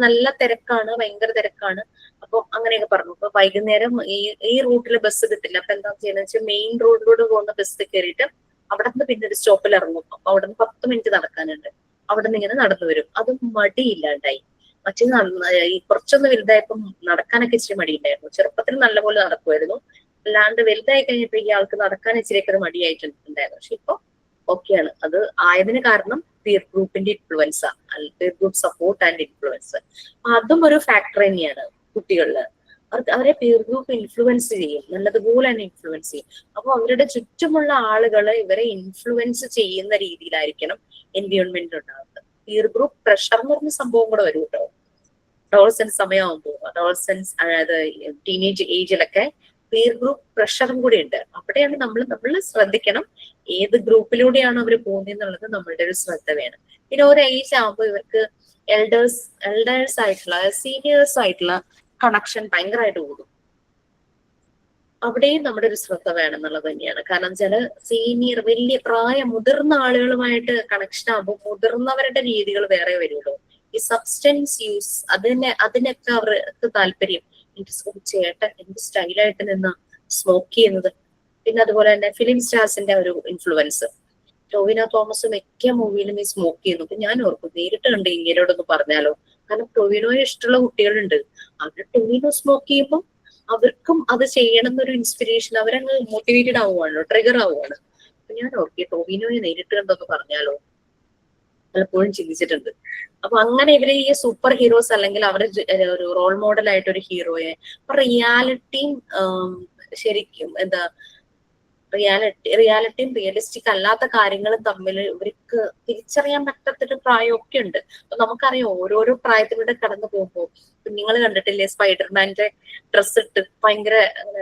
നല്ല തിരക്കാണ്, ഭയങ്കര തിരക്കാണ്. അപ്പൊ അങ്ങനെയൊക്കെ പറഞ്ഞു. അപ്പൊ വൈകുന്നേരം ഈ റൂട്ടിൽ ബസ് കിട്ടില്ല. അപ്പൊ എന്താ ചെയ്യുന്നത് വെച്ചാൽ മെയിൻ റോഡിലൂടെ പോകുന്ന ബസ് കയറിയിട്ട് അവിടെ നിന്ന് പിന്നെ ഒരു സ്റ്റോപ്പിൽ ഇറങ്ങും. അപ്പൊ അവിടെ നിന്ന് 10 മിനിറ്റ് നടക്കാനുണ്ട്. അവിടെ നിന്ന് ഇങ്ങനെ നടന്നു വരും. അതും മടിയില്ലാണ്ടായി. മറ്റേ ഈ കുറച്ചൊന്ന് വലുതായപ്പം നടക്കാനൊക്കെ ഇച്ചിരി മടിയുണ്ടായിരുന്നു. ചെറുപ്പത്തിൽ നല്ലപോലെ നടക്കുമായിരുന്നു. അല്ലാണ്ട് വലുതായി കഴിഞ്ഞപ്പോഴേക്കും ആൾക്ക് നടക്കാൻ ഇച്ചിരിയൊക്കെ മടിയായിട്ടുണ്ടായിരുന്നു. പക്ഷെ ഇപ്പൊ ഓക്കെയാണ്. അത് ആയതിന് കാരണം പീർ ഗ്രൂപ്പിന്റെ ഇൻഫ്ലുവൻസാ, പീർ ഗ്രൂപ്പ് സപ്പോർട്ട് ആൻഡ് ഇൻഫ്ലുവൻസ്. അതും ഒരു ഫാക്ടർ തന്നെയാണ് കുട്ടികളില്. അവരെ പീർ ഗ്രൂപ്പ് ഇൻഫ്ലുവൻസ് ചെയ്യും, നല്ലതുപോലെ തന്നെ ഇൻഫ്ലുവൻസ് ചെയ്യും. അപ്പൊ അവരുടെ ചുറ്റുമുള്ള ആളുകള് ഇവരെ ഇൻഫ്ലുവൻസ് ചെയ്യുന്ന രീതിയിലായിരിക്കണം എൻവയോൺമെന്റ് ഉണ്ടാകുന്നത്. പീർ ഗ്രൂപ്പ് പ്രഷർ എന്ന് പറഞ്ഞ സംഭവം കൂടെ വരും കേട്ടോ. അഡോളസൻസ് സമയമാകുമ്പോൾ, അഡോളസൻസ് അതായത് ടീനേജ് ഏജിലൊക്കെ പീർ ഗ്രൂപ്പ് പ്രഷറും കൂടി ഉണ്ട്. അവിടെയാണ് നമ്മൾ ശ്രദ്ധിക്കണം ഏത് ഗ്രൂപ്പിലൂടെയാണ് അവർ പോകുന്നതെന്നുള്ളത് നമ്മളുടെ ഒരു ശ്രദ്ധ വേണം. പിന്നെ ഒരു ഏജ് ആകുമ്പോൾ ഇവർക്ക് എൽഡേഴ്സ് ആയിട്ടുള്ള സീനിയേഴ്സ് ആയിട്ടുള്ള കണക്ഷൻ ഭയങ്കരമായിട്ട് കൂടും. അവിടെയും നമ്മുടെ ഒരു ശ്രദ്ധ വേണം എന്നുള്ളത് തന്നെയാണ്. കാരണം ചില സീനിയർ വലിയ മുതിർന്ന ആളുകളുമായിട്ട് കണക്ഷൻ ആകുമ്പോൾ മുതിർന്നവരുടെ രീതികൾ വേറെ വരുമല്ലോ. ഈ സബ്സ്റ്റൻസ് യൂസ് അതിനൊക്കെ അവർക്ക് താല്പര്യം. എന്റെ ചേട്ടൻ എന്ത് സ്റ്റൈലായിട്ട് നിന്ന് സ്മോക്ക് ചെയ്യുന്നത്. പിന്നെ അതുപോലെ തന്നെ ഫിലിം സ്റ്റാർസിന്റെ ഒരു ഇൻഫ്ലുവൻസ്. ടോവിനോ തോമസ് മിക്ക മൂവിയിലും ഈ സ്മോക്ക് ചെയ്യുന്നു. അപ്പൊ ഞാൻ ഓർക്കും നേരിട്ട് കണ്ട് ഇങ്ങനെയോടൊന്ന് പറഞ്ഞാലോ. കാരണം ടൊവിനോയെ ഇഷ്ടമുള്ള കുട്ടികളുണ്ട്. അവർ ടൊവിനോ സ്മോക്ക് ചെയ്യുമ്പോൾ അവർക്കും അത് ചെയ്യണം എന്നൊരു ഇൻസ്പിറേഷൻ, അവരങ്ങ് മോട്ടിവേറ്റഡ് ആവുകയാണ്, ട്രിഗർ ആവുകയാണ്. അപ്പൊ ഞാൻ ഓർക്കെ ടൊവിനോയെ നേരിട്ട് കണ്ടൊന്ന് പറഞ്ഞാലോ, പലപ്പോഴും ചിന്തിച്ചിട്ടുണ്ട്. അപ്പൊ അങ്ങനെ ഇവര് ഈ സൂപ്പർ ഹീറോസ് അല്ലെങ്കിൽ അവരുടെ ഒരു റോൾ മോഡൽ ആയിട്ട് ഒരു ഹീറോയെ റിയാലിറ്റിയും ശരിക്കും എന്താ റിയാലിറ്റിയും റിയലിസ്റ്റിക് അല്ലാത്ത കാര്യങ്ങളും തമ്മിൽ ഇവർക്ക് തിരിച്ചറിയാൻ പറ്റാത്തൊരു പ്രായമൊക്കെ ഉണ്ട്. അപ്പൊ നമുക്കറിയാം ഓരോരോ പ്രായത്തിലൂടെ കടന്നു പോകുമ്പോൾ കുഞ്ഞുങ്ങൾ കണ്ടിട്ടില്ലേ സ്പൈഡർമാന്റെ ഡ്രസ് ഇട്ട് ഭയങ്കര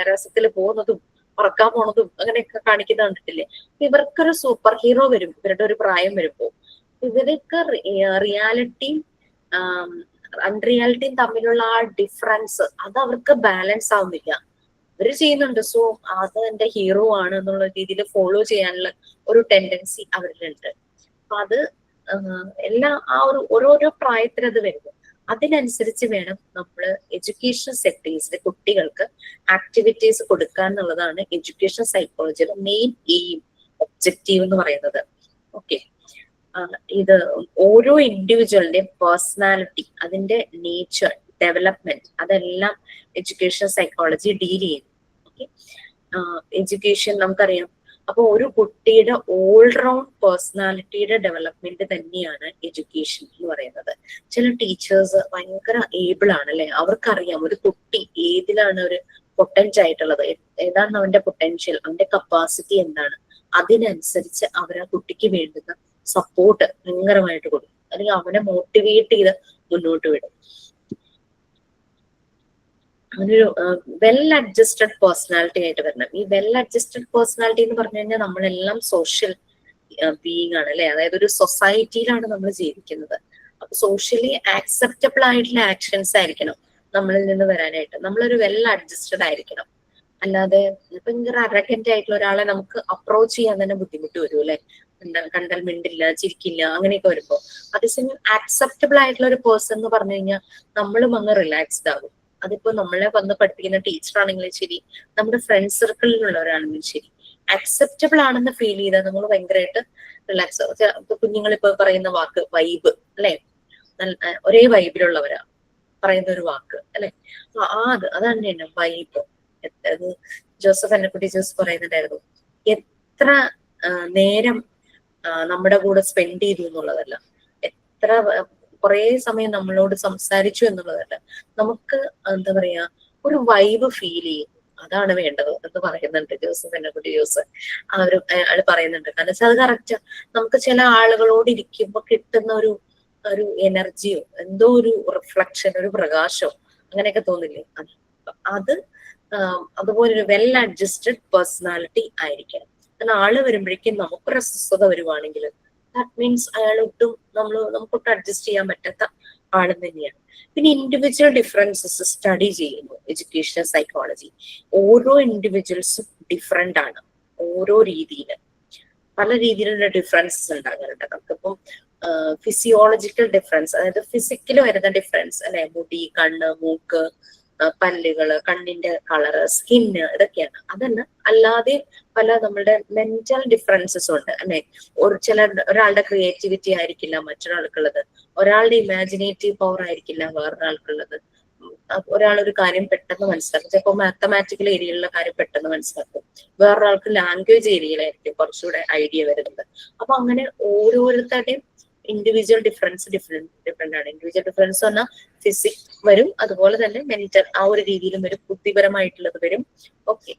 രസത്തിൽ പോകുന്നതും പറക്കാൻ പോണതും അങ്ങനെയൊക്കെ കാണിക്കുന്നത് കണ്ടിട്ടില്ലേ. ഇവർക്കൊരു സൂപ്പർ ഹീറോ വരും ഇവരുടെ ഒരു പ്രായം വരുമ്പോ. ഇവർക്ക് റിയാലിറ്റിയും അൺറിയാലിറ്റിയും തമ്മിലുള്ള ആ ഡിഫറൻസ് അത് അവർക്ക് ബാലൻസ് ആവുന്നില്ല. അവര് ചെയ്യുന്നുണ്ട്, സോ അത് എന്റെ ഹീറോ ആണ് എന്നുള്ള രീതിയിൽ ഫോളോ ചെയ്യാനുള്ള ഒരു ടെൻഡൻസി അവരിലുണ്ട്. അപ്പൊ അത് എല്ലാ ആ ഒരു ഓരോരോ പ്രായത്തിൽ അത് വരുന്നു. അതിനനുസരിച്ച് വേണം നമ്മൾ എഡ്യൂക്കേഷൻ സെക്ടേഴ്സിൽ കുട്ടികൾക്ക് ആക്ടിവിറ്റീസ് കൊടുക്കുക എന്നുള്ളതാണ് എഡ്യൂക്കേഷൻ സൈക്കോളജിയുടെ മെയിൻ എയിം, ഒബ്ജക്റ്റീവ് എന്ന് പറയുന്നത്. ഓക്കെ, ഇത് ഓരോ ഇൻഡിവിജ്വലിന്റെയും പേഴ്സണാലിറ്റി, അതിന്റെ നേച്ചർ, ഡെവലപ്മെന്റ്, അതെല്ലാം എഡ്യൂക്കേഷൻ സൈക്കോളജി ഡീൽ ചെയ്യുന്നു. ഓക്കെ, എഡ്യൂക്കേഷൻ നമുക്കറിയാം. അപ്പൊ ഒരു കുട്ടിയുടെ ഓൾറൗണ്ട് പേഴ്സണാലിറ്റിയുടെ ഡെവലപ്മെന്റ് തന്നെയാണ് എഡ്യൂക്കേഷൻ എന്ന് പറയുന്നത്. ചില ടീച്ചേഴ്സ് ഭയങ്കര ഏബിൾ ആണ് അല്ലെ, അവർക്കറിയാം ഒരു കുട്ടി ഏതിലാണ് ഒരു പൊട്ടൻഷ്യൽ ആയിട്ടുള്ളത്, ഏതാണ് അവന്റെ പൊട്ടൻഷ്യൽ, അവന്റെ കപ്പാസിറ്റി എന്താണ്, അതിനനുസരിച്ച് അവർ ആ കുട്ടിക്ക് വേണ്ടുന്ന സപ്പോർട്ട് ഭയങ്കരമായിട്ട് കൊടുക്കും, അല്ലെങ്കിൽ അവനെ മോട്ടിവേറ്റ് ചെയ്ത് മുന്നോട്ട് വിടും. അങ്ങനൊരു വെൽ അഡ്ജസ്റ്റഡ് പേഴ്സണാലിറ്റി ആയിട്ട് വരണം. ഈ വെൽ അഡ്ജസ്റ്റഡ് പേഴ്സണാലിറ്റി എന്ന് പറഞ്ഞു കഴിഞ്ഞാൽ നമ്മളെല്ലാം സോഷ്യൽ ബീയിങ് ആണ് അല്ലെ, അതായത് ഒരു സൊസൈറ്റിയിലാണ് നമ്മൾ ജീവിക്കുന്നത്. അപ്പൊ സോഷ്യലി ആക്സെപ്റ്റബിൾ ആയിട്ടുള്ള ആക്ഷൻസ് ആയിരിക്കണം നമ്മളിൽ നിന്ന് വരാനായിട്ട്. നമ്മളൊരു വെൽ അഡ്ജസ്റ്റഡ് ആയിരിക്കണം. അല്ലാതെ ഭയങ്കര അറഗന്റ് ആയിട്ടുള്ള ഒരാളെ നമുക്ക് അപ്രോച്ച് ചെയ്യാൻ തന്നെ ബുദ്ധിമുട്ട് വരും അല്ലെ, കണ്ടാൽ മിണ്ടില്ല, ചിരിക്കില്ല, അങ്ങനെയൊക്കെ വരുമ്പോ. അതേസമയം ആക്സെപ്റ്റബിൾ ആയിട്ടുള്ള ഒരു പേഴ്സൺ എന്ന് പറഞ്ഞു കഴിഞ്ഞാൽ നമ്മളും അങ്ങ് റിലാക്സ്ഡ് ആകും. അതിപ്പോ നമ്മളെ വന്ന് പഠിപ്പിക്കുന്ന ടീച്ചർ ആണെങ്കിലും ശരി, നമ്മുടെ ഫ്രണ്ട് സർക്കിളിലുള്ളവരാണെങ്കിലും ശരി, അക്സെപ്റ്റബിൾ ആണെന്ന് ഫീൽ ചെയ്താൽ നമ്മൾ ഭയങ്കരമായിട്ട് റിലാക്സ് ആവും. ഇപ്പൊ കുഞ്ഞുങ്ങൾ ഇപ്പൊ പറയുന്ന വാക്ക് വൈബ് അല്ലെ, ഒരേ വൈബിലുള്ളവരാ പറയുന്ന ഒരു വാക്ക് അല്ലെ, അത് തന്നെയാണ് വൈബ്. അത് ജോസഫ് അന്നക്കുട്ടി ജോസഫ് പറയുന്നുണ്ടായിരുന്നു, എത്ര നേരം നമ്മുടെ കൂടെ സ്പെൻഡ് ചെയ്തു എന്നുള്ളതല്ല, എത്ര കുറെ സമയം നമ്മളോട് സംസാരിച്ചു എന്നുള്ളതല്ല, നമുക്ക് എന്താ പറയാ ഒരു വൈബ് ഫീൽ ചെയ്യും, അതാണ് വേണ്ടത് എന്ന് പറയുന്നുണ്ട് ജോസഫ് അന്നക്കുട്ടി ജോസഫ്. അയാൾ പറയുന്നുണ്ട്. കാരണം വെച്ചാൽ അത് കറക്റ്റാ. നമുക്ക് ചില ആളുകളോട് ഇരിക്കുമ്പോ കിട്ടുന്ന ഒരു എനർജിയോ എന്തോ ഒരു റിഫ്ലക്ഷൻ, ഒരു പ്രകാശോ അങ്ങനെയൊക്കെ തോന്നില്ലേ, അത് അതുപോലെ ഒരു വെൽ അഡ്ജസ്റ്റഡ് പേഴ്സണാലിറ്റി ആയിരിക്കണം. കാരണം ആള് വരുമ്പോഴേക്കും നമുക്കൊരു അസ്വസ്ഥത വരുവാണെങ്കിൽ ദാറ്റ് മീൻസ് അയാളൊട്ടും നമുക്കൊട്ടും അഡ്ജസ്റ്റ് ചെയ്യാൻ പറ്റാത്ത ആളും തന്നെയാണ്. പിന്നെ ഇൻഡിവിജ്വൽ ഡിഫറൻസസ് സ്റ്റഡി ചെയ്യുന്നു എഡ്യൂക്കേഷൻ സൈക്കോളജി. ഓരോ ഇൻഡിവിജ്വൽസും ഡിഫറെന്റ് ആണ്, ഓരോ രീതിയിൽ പല രീതിയിലുള്ള ഡിഫറൻസസ് ഉണ്ടാകാറുണ്ട്. നമുക്കിപ്പം ഫിസിയോളജിക്കൽ ഡിഫറൻസ്, അതായത് ഫിസിക്കൽ വരുന്ന ഡിഫറൻസ് അല്ലെ, മുടി, കണ്ണ്, മൂക്ക്, പല്ലുകള്, കണ്ണിന്റെ കളറ്, സ്കിന്ന്, ഇതൊക്കെയാണ്. അതല്ല അല്ലാതെ പല നമ്മളുടെ മെന്റൽ ഡിഫറൻസസ് ഉണ്ട് അല്ലെ. ഒരാളുടെ ക്രിയേറ്റിവിറ്റി ആയിരിക്കില്ല മറ്റൊരാൾക്കുള്ളത്, ഒരാളുടെ ഇമാജിനേറ്റീവ് പവർ ആയിരിക്കില്ല വേറൊരാൾക്കുള്ളത്. ഒരാളൊരു കാര്യം പെട്ടെന്ന് മനസ്സിലാക്കും, ചിലപ്പോൾ മാത്തമാറ്റിക്കൽ ഏരിയയിലുള്ള കാര്യം പെട്ടെന്ന് മനസ്സിലാക്കും, വേറൊരാൾക്ക് ലാംഗ്വേജ് ഏരിയയിലായിരിക്കും കുറച്ചുകൂടെ ഐഡിയ വരുന്നത്. അപ്പൊ അങ്ങനെ ഓരോരുത്തരുടെയും ഇൻഡിവിജ്വൽ ഡിഫറൻസ് ഡിഫറെന്റ് ആണ്. ഇൻഡിവിജ്വൽ ഡിഫറൻസ് പറഞ്ഞാൽ ഫിസിക് വരും, അതുപോലെ തന്നെ മെന്റൽ ആ ഒരു രീതിയിലും വരും, ബുദ്ധിപരമായിട്ടുള്ളത് വരും. ഓക്കെ,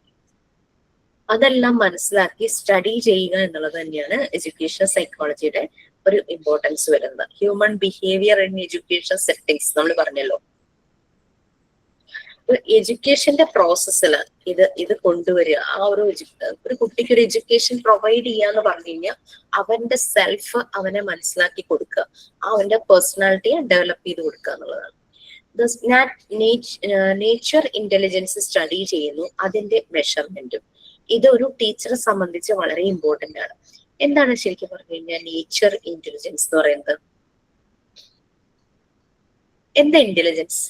അതെല്ലാം മനസ്സിലാക്കി സ്റ്റഡി ചെയ്യുക എന്നുള്ളത് തന്നെയാണ് എഡ്യൂക്കേഷൻ സൈക്കോളജിയുടെ ഒരു ഇമ്പോർട്ടൻസ് വരുന്നത്. Human behaviour in education settings നമ്മൾ പറഞ്ഞല്ലോ. എഡ്യൂക്കേഷന്റെ പ്രോസസ്സിൽ ഇത് കൊണ്ടുവരിക, ആ ഒരു കുട്ടിക്ക് ഒരു എഡ്യൂക്കേഷൻ പ്രൊവൈഡ് ചെയ്യാന്ന് പറഞ്ഞു കഴിഞ്ഞാൽ അവന്റെ സെൽഫ് അവനെ മനസ്സിലാക്കി കൊടുക്കുക, അവന്റെ പേഴ്സണാലിറ്റിയെ ഡെവലപ്പ് ചെയ്ത് കൊടുക്കുക എന്നുള്ളതാണ്. നേച്ചർ ഇന്റലിജൻസ് സ്റ്റഡി ചെയ്യുന്നു, അതിന്റെ മെഷർമെന്റും. ഇതൊരു ടീച്ചറെ സംബന്ധിച്ച് വളരെ ഇമ്പോർട്ടന്റ് ആണ്. എന്താണ് ശരിക്കും പറഞ്ഞു കഴിഞ്ഞാൽ നേച്ചർ ഇന്റലിജൻസ് എന്ന് പറയുന്നത്? എന്താ ഇന്റലിജൻസ്?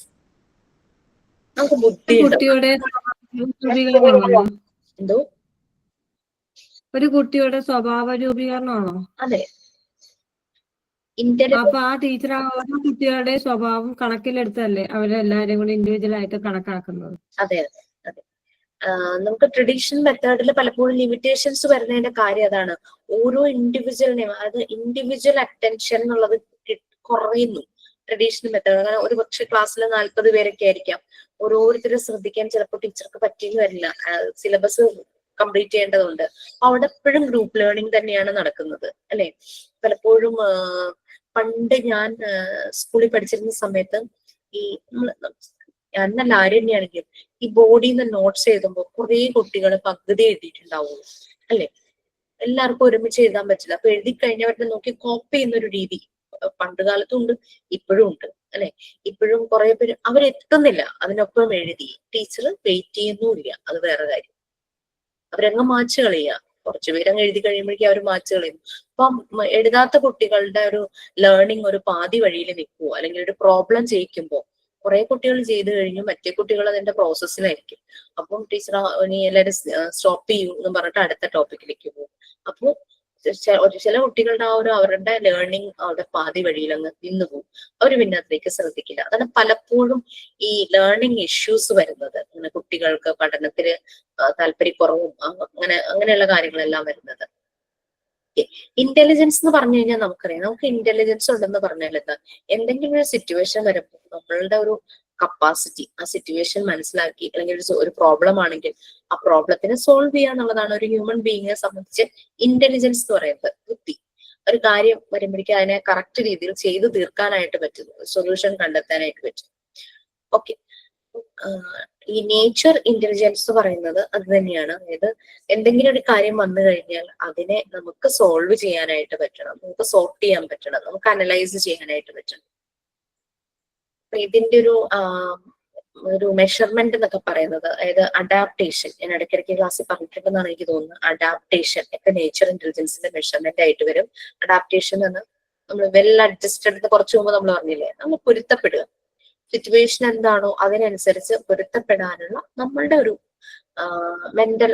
നമുക്ക് ബുദ്ധി എന്തോ ഒരു കുട്ടിയുടെ സ്വഭാവ രൂപീകരണമാണോ? അതെ, ഇന്റലിജൻസ് അപ്പൊ ആ ടീച്ചർ ഓരോ കുട്ടികളുടെ സ്വഭാവം കണക്കിലെടുത്തല്ലേ അവരെല്ലാരും കൂടി ഇൻഡിവിജ്വൽ ആയിട്ട് കണക്കാക്കുന്നത്? അതെ അതെ അതെ. നമുക്ക് ട്രഡീഷണൽ മെത്തേഡിൽ പലപ്പോഴും ലിമിറ്റേഷൻസ് വരുന്നതിന്റെ കാര്യം അതാണ്. ഓരോ ഇൻഡിവിജ്വലിനെയും, അത് ഇൻഡിവിജ്വൽ അറ്റൻഷൻ എന്നുള്ളത് കുറയുന്നു ട്രഡീഷണൽ മെത്തേഡ്. കാരണം ഒരു പക്ഷെ ക്ലാസ്സിൽ 40 പേരൊക്കെ ആയിരിക്കാം, ഓരോരുത്തരും ശ്രദ്ധിക്കാൻ ചിലപ്പോൾ ടീച്ചർക്ക് പറ്റിയെന്ന് വരില്ല, സിലബസ് കംപ്ലീറ്റ് ചെയ്യേണ്ടതുണ്ട്. അവിടെ എപ്പോഴും ഗ്രൂപ്പ് ലേണിംഗ് തന്നെയാണ് നടക്കുന്നത് അല്ലെ. പലപ്പോഴും പണ്ട് ഞാൻ സ്കൂളിൽ പഠിച്ചിരുന്ന സമയത്ത് ഈ എന്നല്ല ആരും തന്നെയാണെങ്കിലും ഈ ബോർഡിൽ നിന്ന് നോട്ട്സ് എഴുതുമ്പോൾ കുറെ കുട്ടികൾ പകുതി എഴുതിയിട്ടുണ്ടാവുള്ളൂ അല്ലെ. എല്ലാവർക്കും ഒരുമിച്ച് എഴുതാൻ പറ്റില്ല. അപ്പൊ എഴുതി കഴിഞ്ഞവരുടെ നോക്കി കോപ്പി ചെയ്യുന്നൊരു രീതി പണ്ട് കാലത്തും ഉണ്ട്, ഇപ്പോഴും ഉണ്ട് അല്ലെ. ഇപ്പോഴും കുറെ പേര് അവരെത്തുന്നില്ല, അതിനൊപ്പം എഴുതി ടീച്ചർ വെയിറ്റ് ചെയ്യുന്നുമില്ല, അത് വേറെ കാര്യം. അവരങ്ങ് മാച്ച് കളയുക. കുറച്ചുപേരങ്ങ് എഴുതി കഴിയുമ്പോഴേക്കും അവർ മാച്ച് കളയുന്നു. അപ്പം എഴുതാത്ത കുട്ടികളുടെ ഒരു ലേണിംഗ് ഒരു പാതി വഴിയിൽ നിൽക്കുവോ, അല്ലെങ്കിൽ ഒരു പ്രോബ്ലം ചെയ്യിക്കുമ്പോൾ കുറെ കുട്ടികൾ ചെയ്ത് കഴിഞ്ഞു, മറ്റേ കുട്ടികൾ അതിന്റെ പ്രോസസ്സിലായിരിക്കും. അപ്പം ടീച്ചർ ഇനി എല്ലാവരും സ്റ്റോപ്പ് ചെയ്യൂ എന്ന് പറഞ്ഞിട്ട് അടുത്ത ടോപ്പിക്കിലേക്ക് പോകും. അപ്പോൾ ചില കുട്ടികളുടെ ആ ഒരു അവരുടെ ലേണിംഗ് അവരുടെ പാതി വഴിയിൽ അങ്ങ് നിന്ന് പോകും. അവർ പിന്നെ അതിലേക്ക് ശ്രദ്ധിക്കില്ല. അതാണ് പലപ്പോഴും ഈ ലേണിംഗ് ഇഷ്യൂസ് വരുന്നത്. അങ്ങനെ കുട്ടികൾക്ക് പഠനത്തിന് താല്പര്യക്കുറവും അങ്ങനെയുള്ള കാര്യങ്ങളെല്ലാം വരുന്നത്. ഇന്റലിജൻസ് എന്ന് പറഞ്ഞു കഴിഞ്ഞാൽ നമുക്കറിയാം, നമുക്ക് ഇന്റലിജൻസ് ഉണ്ടെന്ന് പറഞ്ഞാൽ എന്താ, എന്തെങ്കിലും ഒരു സിറ്റുവേഷൻ വരുമ്പോൾ നമ്മളുടെ ഒരു കപ്പാസിറ്റി ആ സിറ്റുവേഷൻ മനസ്സിലാക്കി, അല്ലെങ്കിൽ ഒരു പ്രോബ്ലം ആണെങ്കിൽ ആ പ്രോബ്ലത്തിനെ സോൾവ് ചെയ്യുക എന്നുള്ളതാണ് ഒരു ഹ്യൂമൻ ബീയിങ്ങിനെ സംബന്ധിച്ച് ഇന്റലിജൻസ് എന്ന് പറയുന്നത്. ബുദ്ധി. ഒരു കാര്യം വരുമ്പോഴേക്കും അതിനെ കറക്റ്റ് രീതിയിൽ ചെയ്തു തീർക്കാനായിട്ട് പറ്റുന്നു, സൊല്യൂഷൻ കണ്ടെത്താനായിട്ട് പറ്റും. ഓക്കെ. ഈ നേച്ചർ ഇന്റലിജൻസ് എന്ന് പറയുന്നത് അത് തന്നെയാണ്. അതായത് എന്തെങ്കിലും ഒരു കാര്യം വന്നു കഴിഞ്ഞാൽ അതിനെ നമുക്ക് സോൾവ് ചെയ്യാനായിട്ട് പറ്റണം, നമുക്ക് സോർട്ട് ചെയ്യാൻ പറ്റണം, നമുക്ക് അനലൈസ് ചെയ്യാനായിട്ട് പറ്റണം. അപ്പൊ ഇതിന്റെ ഒരു മെഷർമെന്റ് എന്നൊക്കെ പറയുന്നത്, അതായത് അഡാപ്റ്റേഷൻ, ഞാൻ ഇടയ്ക്കിടയ്ക്ക് ക്ലാസ്സിൽ പറഞ്ഞിട്ടുണ്ടെന്നാണ് എനിക്ക് തോന്നുന്നത്. അഡാപ്റ്റേഷൻ ഒക്കെ നേച്ചർ ഇന്റലിജൻസിന്റെ മെഷർമെന്റ് ആയിട്ട് വരും. അഡാപ്റ്റേഷൻ എന്ന് നമ്മൾ വെൽ അഡ്ജസ്റ്റഡ്, കുറച്ചു മുമ്പ് നമ്മൾ പറഞ്ഞില്ലേ, നമ്മൾ പൊരുത്തപ്പെടുക. സിറ്റുവേഷൻ എന്താണോ അതിനനുസരിച്ച് പൊരുത്തപ്പെടാനുള്ള നമ്മളുടെ ഒരു മെന്റൽ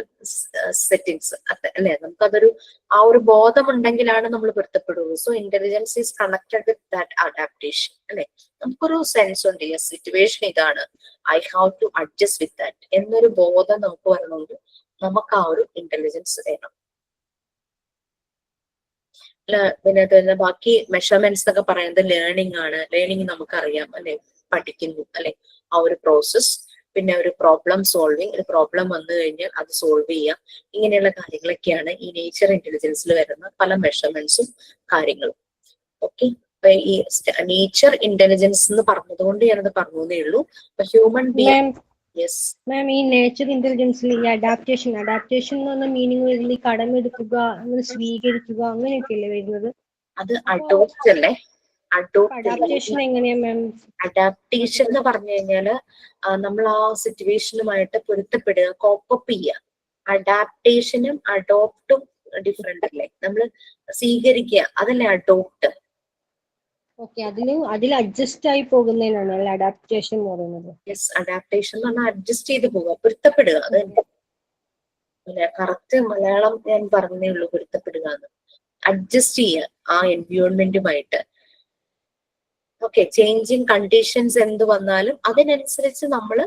സെറ്റിങ്സ് അല്ലെ. നമുക്കതൊരു ആ ഒരു ബോധമുണ്ടെങ്കിലാണ് നമ്മൾ പൊരുത്തപ്പെടുള്ളൂ. So intelligence is connected with that adaptation അല്ലെ. നമുക്കൊരു സെൻസ് ഉണ്ട്, യെസ് സിറ്റുവേഷൻ ഇതാണ്, I have to adjust with that എന്നൊരു ബോധം നമുക്ക് വരണമെങ്കിൽ നമുക്ക് ആ ഒരു ഇന്റലിജൻസ് വേണം. പിന്നെ ബാക്കി മെഷർമെന്റ്സ് എന്നൊക്കെ പറയുന്നത് ലേണിംഗ് ആണ്. ലേണിംഗ് നമുക്കറിയാം അല്ലെ, പഠിക്കുന്നു അല്ലെ, ആ ഒരു പ്രോസസ്. പിന്നെ ഒരു പ്രോബ്ലം സോൾവിങ്, ഒരു പ്രോബ്ലം വന്നു കഴിഞ്ഞാൽ അത് സോൾവ് ചെയ്യാം. ഇങ്ങനെയുള്ള കാര്യങ്ങളൊക്കെയാണ് ഈ നേച്ചർ ഇന്റലിജൻസിൽ വരുന്ന പല മെഷർമെന്റ്സും കാര്യങ്ങളും. ഓക്കെ. അപ്പൊ ഈ നേച്ചർ ഇന്റലിജൻസ് എന്ന് പറഞ്ഞതുകൊണ്ട് ഞാനത് പറഞ്ഞേ ഉള്ളൂ. അപ്പൊ ഹ്യൂമൻ ബീയിങ്. യെസ് മാം, ഈ നേച്ചർ ഇന്റലിജൻസിൽ ഈ അഡാപ്റ്റേഷൻ എന്ന് പറഞ്ഞ മീനിങ് വരുന്നത് കടമെടുക്കുക, അങ്ങനെ സ്വീകരിക്കുക, അങ്ങനെയൊക്കെയല്ലേ വരുന്നത്? അത് അഡോപ്റ്റ് അല്ലേ. അഡാപ്റ്റേഷൻ എങ്ങനെയാ മാം? അഡാപ്റ്റേഷൻ എന്ന് പറഞ്ഞു കഴിഞ്ഞാല് നമ്മൾ ആ സിറ്റുവേഷനുമായിട്ട് പൊരുത്തപ്പെടുക, കോപ്പപ്പ് ചെയ്യുക. അഡാപ്റ്റേഷനും അഡോപ്റ്റും ഡിഫറെന്റ് അല്ലേ. നമ്മൾ സ്വീകരിക്കുക, അതല്ലേ അഡോപ്റ്റ്. ഓക്കെ, അതിൽ അഡ്ജസ്റ്റ് ആയി പോകുന്നതിനാണ് അല്ല അഡാപ്റ്റേഷൻ എന്ന് പറയുന്നത്? യെസ്, അഡാപ്റ്റേഷൻ എന്ന് പറഞ്ഞാൽ അഡ്ജസ്റ്റ് ചെയ്ത് പോവുക, പൊരുത്തപ്പെടുക. അത് കറക്റ്റ് മലയാളം ഞാൻ പറഞ്ഞേ ഉള്ളൂ, പൊരുത്തപ്പെടുക എന്ന്. അഡ്ജസ്റ്റ് ചെയ്യുക ആ എൻവയോൺമെന്റുമായിട്ട്. ഓക്കെ. ചേഞ്ചിങ് കണ്ടീഷൻസ് എന്ത് വന്നാലും അതിനനുസരിച്ച് നമ്മൾ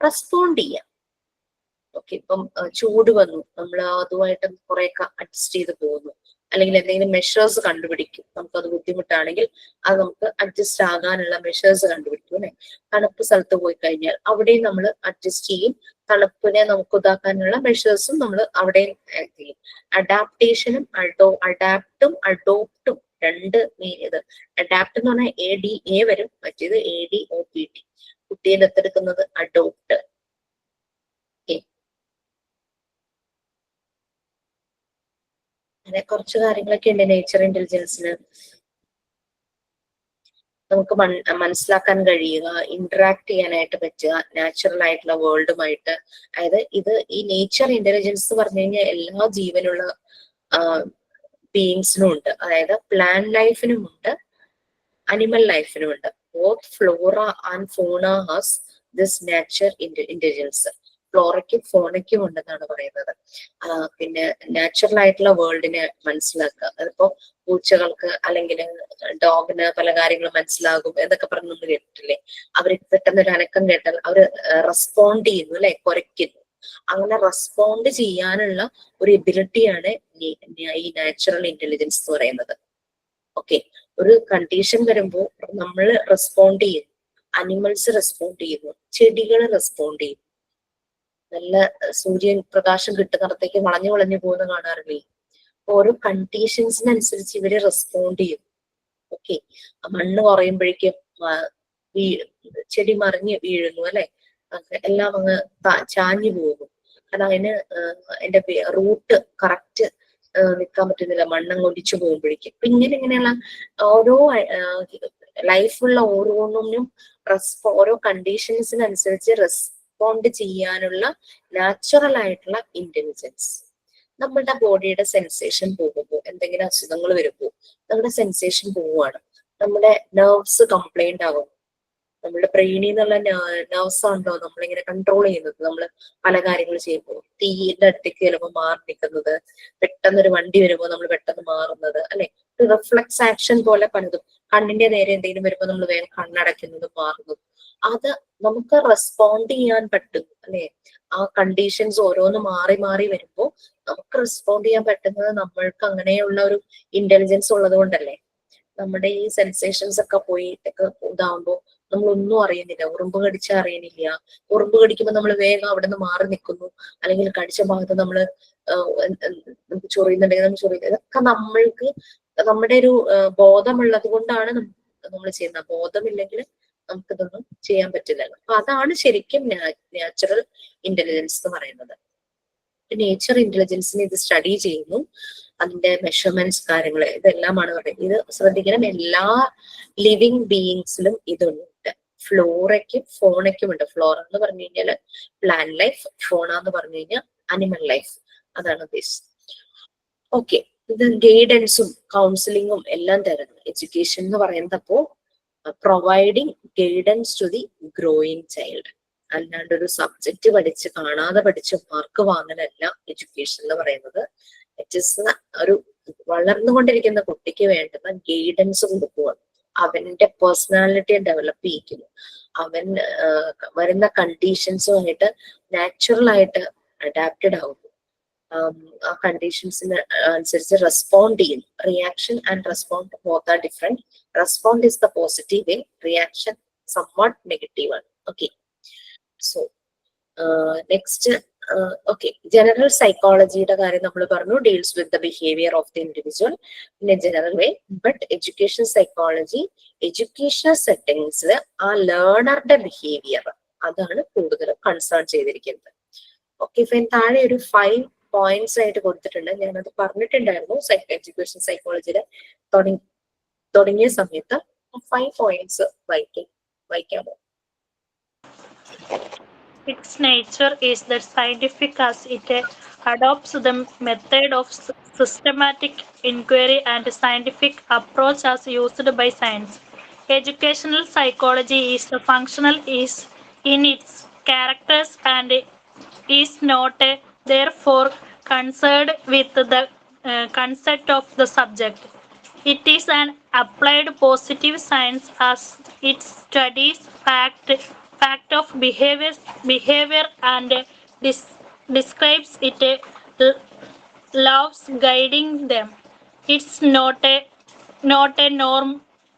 റെസ്പോണ്ട് ചെയ്യാം. ഓക്കെ. ഇപ്പം ചൂട് വന്നു, നമ്മൾ അതുമായിട്ട് കുറെയൊക്കെ അഡ്ജസ്റ്റ് ചെയ്ത് പോകുന്നു. അല്ലെങ്കിൽ എന്തെങ്കിലും മെഷേഴ്സ് കണ്ടുപിടിക്കും, നമുക്കത് ബുദ്ധിമുട്ടാണെങ്കിൽ അത് നമുക്ക് അഡ്ജസ്റ്റ് ആകാനുള്ള മെഷേഴ്സ് കണ്ടുപിടിക്കും അല്ലെ. തണുപ്പ് സ്ഥലത്ത് പോയി കഴിഞ്ഞാൽ അവിടെയും നമ്മൾ അഡ്ജസ്റ്റ് ചെയ്യും, തണുപ്പിനെ നമുക്ക് ഇതാക്കാനുള്ള മെഷേഴ്സും നമ്മൾ അവിടെയും ചെയ്യും. അഡാപ്റ്റേഷനും അഡാപ്റ്റും അഡോപ്റ്റും രണ്ട് ഇത്. അഡാപ്റ്റ് എന്ന് പറഞ്ഞാൽ ADA വരും, മറ്റേത് ADOPT. കുട്ടിയെ ദത്തെടുക്കുന്നത് അഡോപ്റ്റ്. അങ്ങനെ കുറച്ച് കാര്യങ്ങളൊക്കെ ഉണ്ട് നേച്ചർ ഇന്റലിജൻസിന്. നമുക്ക് മനസ്സിലാക്കാൻ കഴിയുക, ഇന്ററാക്ട് ചെയ്യാനായിട്ട് പറ്റുക നാച്ചുറൽ ആയിട്ടുള്ള വേൾഡുമായിട്ട്. അതായത് ഈ നേച്ചർ ഇന്റലിജൻസ് എന്ന് പറഞ്ഞു കഴിഞ്ഞാൽ എല്ലാ ജീവനുള്ള ബീയിങ്സിനും ഉണ്ട്. അതായത് പ്ലാന്റ് ലൈഫിനും ഉണ്ട്, അനിമൽ ലൈഫിനും ഉണ്ട്. Both flora and fauna has this nature intelligence. ഫ്ലോറയ്ക്കും ഫോണയ്ക്കും ഉണ്ടെന്നാണ് പറയുന്നത്. പിന്നെ നാച്ചുറൽ ആയിട്ടുള്ള വേൾഡിനെ മനസ്സിലാക്കുക. അതിപ്പോ പൂച്ചകൾക്ക് അല്ലെങ്കിൽ ഡോഗിന് പല കാര്യങ്ങളും മനസ്സിലാകും എന്നൊക്കെ പറഞ്ഞ് നമ്മൾ കേട്ടിട്ടില്ലേ? അവര് പെട്ടെന്ന് ഒരു അനക്കം കേട്ടാൽ അവര് റെസ്പോണ്ട് ചെയ്യുന്നു അല്ലെ, കുരയ്ക്കുന്നു. അങ്ങനെ റെസ്പോണ്ട് ചെയ്യാനുള്ള ഒരു എബിലിറ്റിയാണ് ഈ നാച്ചുറൽ ഇന്റലിജൻസ് എന്ന് പറയുന്നത്. ഓക്കെ, ഒരു കണ്ടീഷൻ വരുമ്പോൾ നമ്മൾ റെസ്പോണ്ട് ചെയ്യുന്നു, അനിമൽസ് റെസ്പോണ്ട് ചെയ്യുന്നു, ചെടികൾ റെസ്പോണ്ട് ചെയ്യും. നല്ല സൂര്യൻ പ്രകാശം കിട്ടുന്നിടത്തേക്ക് വളഞ്ഞു വളഞ്ഞു പോകുന്ന കാണാറില്ലേ? ഓരോ കണ്ടീഷൻസിനനുസരിച്ച് ഇവര് റെസ്പോണ്ട് ചെയ്യും. ഓക്കെ, മണ്ണ് കുറയുമ്പോഴേക്കും ചെടി മറിഞ്ഞ് വീഴുന്നു അല്ലെ, എല്ലാം അങ്ങ് ചാഞ്ഞു പോകുന്നു. കാരണം അതിന്റെ റൂട്ട് കറക്റ്റ് നിൽക്കാൻ പറ്റുന്നില്ല, മണ്ണങ്ങ് ഒലിച്ചു പോകുമ്പോഴേക്കും. അപ്പൊ ഇങ്ങനെയുള്ള ഓരോ ലൈഫുള്ള ഓരോന്നിനും ഓരോ കണ്ടീഷൻസിനനുസരിച്ച് റെസ്പോണ്ട് ചെയ്യാനുള്ള നാച്ചുറൽ ആയിട്ടുള്ള ഇന്റലിജൻസ്. നമ്മളുടെ ബോഡിയുടെ സെൻസേഷൻ പോകുമ്പോൾ, എന്തെങ്കിലും അസുഖങ്ങൾ വരുമ്പോൾ നമ്മുടെ സെൻസേഷൻ പോവുകയാണ്, നമ്മുടെ നെർവ്സ് കംപ്ലൈന്റ് ആകും. നമ്മുടെ ബ്രെയിനിൽ നിന്നുള്ള നെർവ്സ് ആണല്ലോ നമ്മളിങ്ങനെ കൺട്രോൾ ചെയ്യുന്നത്. നമ്മൾ പല കാര്യങ്ങൾ ചെയ്യുമ്പോൾ തീയുടെ അടുത്തേക്ക് ചിലപ്പോൾ മാറി നിൽക്കുന്നത്, പെട്ടെന്നൊരു വണ്ടി വരുമ്പോൾ നമ്മൾ പെട്ടെന്ന് മാറുന്നത് അല്ലെ, ഒരു റിഫ്ലക്സ് ആക്ഷൻ പോലെ പലതും. കണ്ണിന്റെ നേരെ എന്തെങ്കിലും വരുമ്പോൾ നമ്മൾ വേഗം കണ്ണടയ്ക്കുന്നതും മാറുന്നതും, അത് നമുക്ക് റെസ്പോണ്ട് ചെയ്യാൻ പറ്റും അല്ലെ. ആ കണ്ടീഷൻസ് ഓരോന്ന് മാറി മാറി വരുമ്പോൾ നമുക്ക് റെസ്പോണ്ട് ചെയ്യാൻ പറ്റുന്നത് നമ്മൾക്ക് അങ്ങനെയുള്ള ഒരു ഇന്റലിജൻസ് ഉള്ളത് കൊണ്ടല്ലേ. നമ്മുടെ ഈ സെൻസേഷൻസ് ഒക്കെ പോയിട്ടൊക്കെ ഇതാവുമ്പോൾ നമ്മളൊന്നും അറിയുന്നില്ല. ഉറുമ്പ് കടിച്ചാൽ അറിയണില്ല. ഉറുമ്പ് കടിക്കുമ്പോൾ നമ്മൾ വേഗം അവിടെ നിന്ന് മാറി നിൽക്കുന്നു, അല്ലെങ്കിൽ കടിച്ച ഭാഗത്ത് നമ്മള് നമുക്ക് ചൊറിയുന്നുണ്ടെങ്കിൽ നമ്മൾ ചൊറിയുന്നത്. ഇതൊക്കെ നമ്മൾക്ക് നമ്മുടെ ഒരു ബോധമുള്ളത് കൊണ്ടാണ് നമ്മൾ ചെയ്യുന്നത്. ബോധമില്ലെങ്കിൽ നമുക്കിതൊന്നും ചെയ്യാൻ പറ്റില്ലല്ലോ. അപ്പൊ അതാണ് ശരിക്കും നാച്ചുറൽ ഇന്റലിജൻസ് എന്ന് പറയുന്നത്. നേച്ചർ ഇന്റലിജൻസിനെ ഇത് സ്റ്റഡി ചെയ്യുന്നു, അതിന്റെ മെഷർമെന്റ്സ് കാര്യങ്ങള് ഇതെല്ലാമാണ് പറയുന്നത്. ഇത് ശ്രദ്ധിക്കണം, എല്ലാ ലിവിങ് ബീയിങ്സിലും ഇതുണ്ട്. ഫ്ലോറയ്ക്കും ഫോണയ്ക്കും ഉണ്ട്. ഫ്ലോറ എന്ന് പറഞ്ഞു കഴിഞ്ഞാല് പ്ലാന്റ് ലൈഫ്, ഫോണ എന്ന് പറഞ്ഞു കഴിഞ്ഞാൽ അനിമൽ ലൈഫ്, അതാണ് ഉദ്ദേശിച്ചത്. ഓക്കെ, ഇത് ഗൈഡൻസും കൗൺസിലിങ്ങും എല്ലാം തരുന്നു. എഡ്യൂക്കേഷൻ എന്ന് പറയുന്നപ്പോ providing guidance to the growing child. അല്ലാണ്ട് ഒരു സബ്ജക്റ്റ് പഠിച്ച് കാണാതെ പഠിച്ച് മാർക്ക് വാങ്ങലല്ല എഡ്യൂക്കേഷൻ എന്ന് പറയുന്നത്. ഇറ്റ് ഇസ് ഒരു വളർന്നുകൊണ്ടിരിക്കുന്ന കുട്ടിക്ക് വേണ്ടുന്ന ഗൈഡൻസ് കൊടുക്കുക. അവന്റെ പേഴ്സണാലിറ്റിയെ ഡെവലപ്പ് ചെയ്യിക്കുന്നു. അവൻ വരുന്ന കണ്ടീഷൻസുമായിട്ട് നാച്ചുറൽ ആയിട്ട് അഡാപ്റ്റഡ് ആകുന്നു. ആ കണ്ടീഷൻസിന് അനുസരിച്ച് റെസ്പോണ്ട് ചെയ്യുന്നു. Reaction and respond both are different. Respond is the positive way, reaction somewhat negative ആണ്. Okay, so next okay, general സൈക്കോളജിയുടെ കാര്യം നമ്മൾ പറഞ്ഞു, deals with the behaviour of the individual in a general way. But education psychology എഡ്യൂക്കേഷണൽ സെറ്റിംഗ്സിൽ ആ ലേണറുടെ ബിഹേവിയർ അതാണ് കൂടുതലും കൺസേൺ ചെയ്തിരിക്കുന്നത്. ഓക്കെ, ഇപ്പൊ താഴെ ഒരു 5 പോയിന്റ്സ് ആയിട്ട് കൊടുത്തിട്ടുണ്ട്. ഞാനത് പറഞ്ഞിട്ടുണ്ടായിരുന്നു എഡ്യൂക്കേഷൻ സൈക്കോളജിയിൽ തുടങ്ങിയ സമയത്ത്. 5 points വായിക്കാമോ? Its nature is that scientific as it adopts the method of systematic inquiry and scientific approach as used by science. Educational psychology is functional is in its characters and is not therefore concerned with the concept of the subject. It is an applied positive science as it studies fact of behavior and describes it loves guiding them. It's not a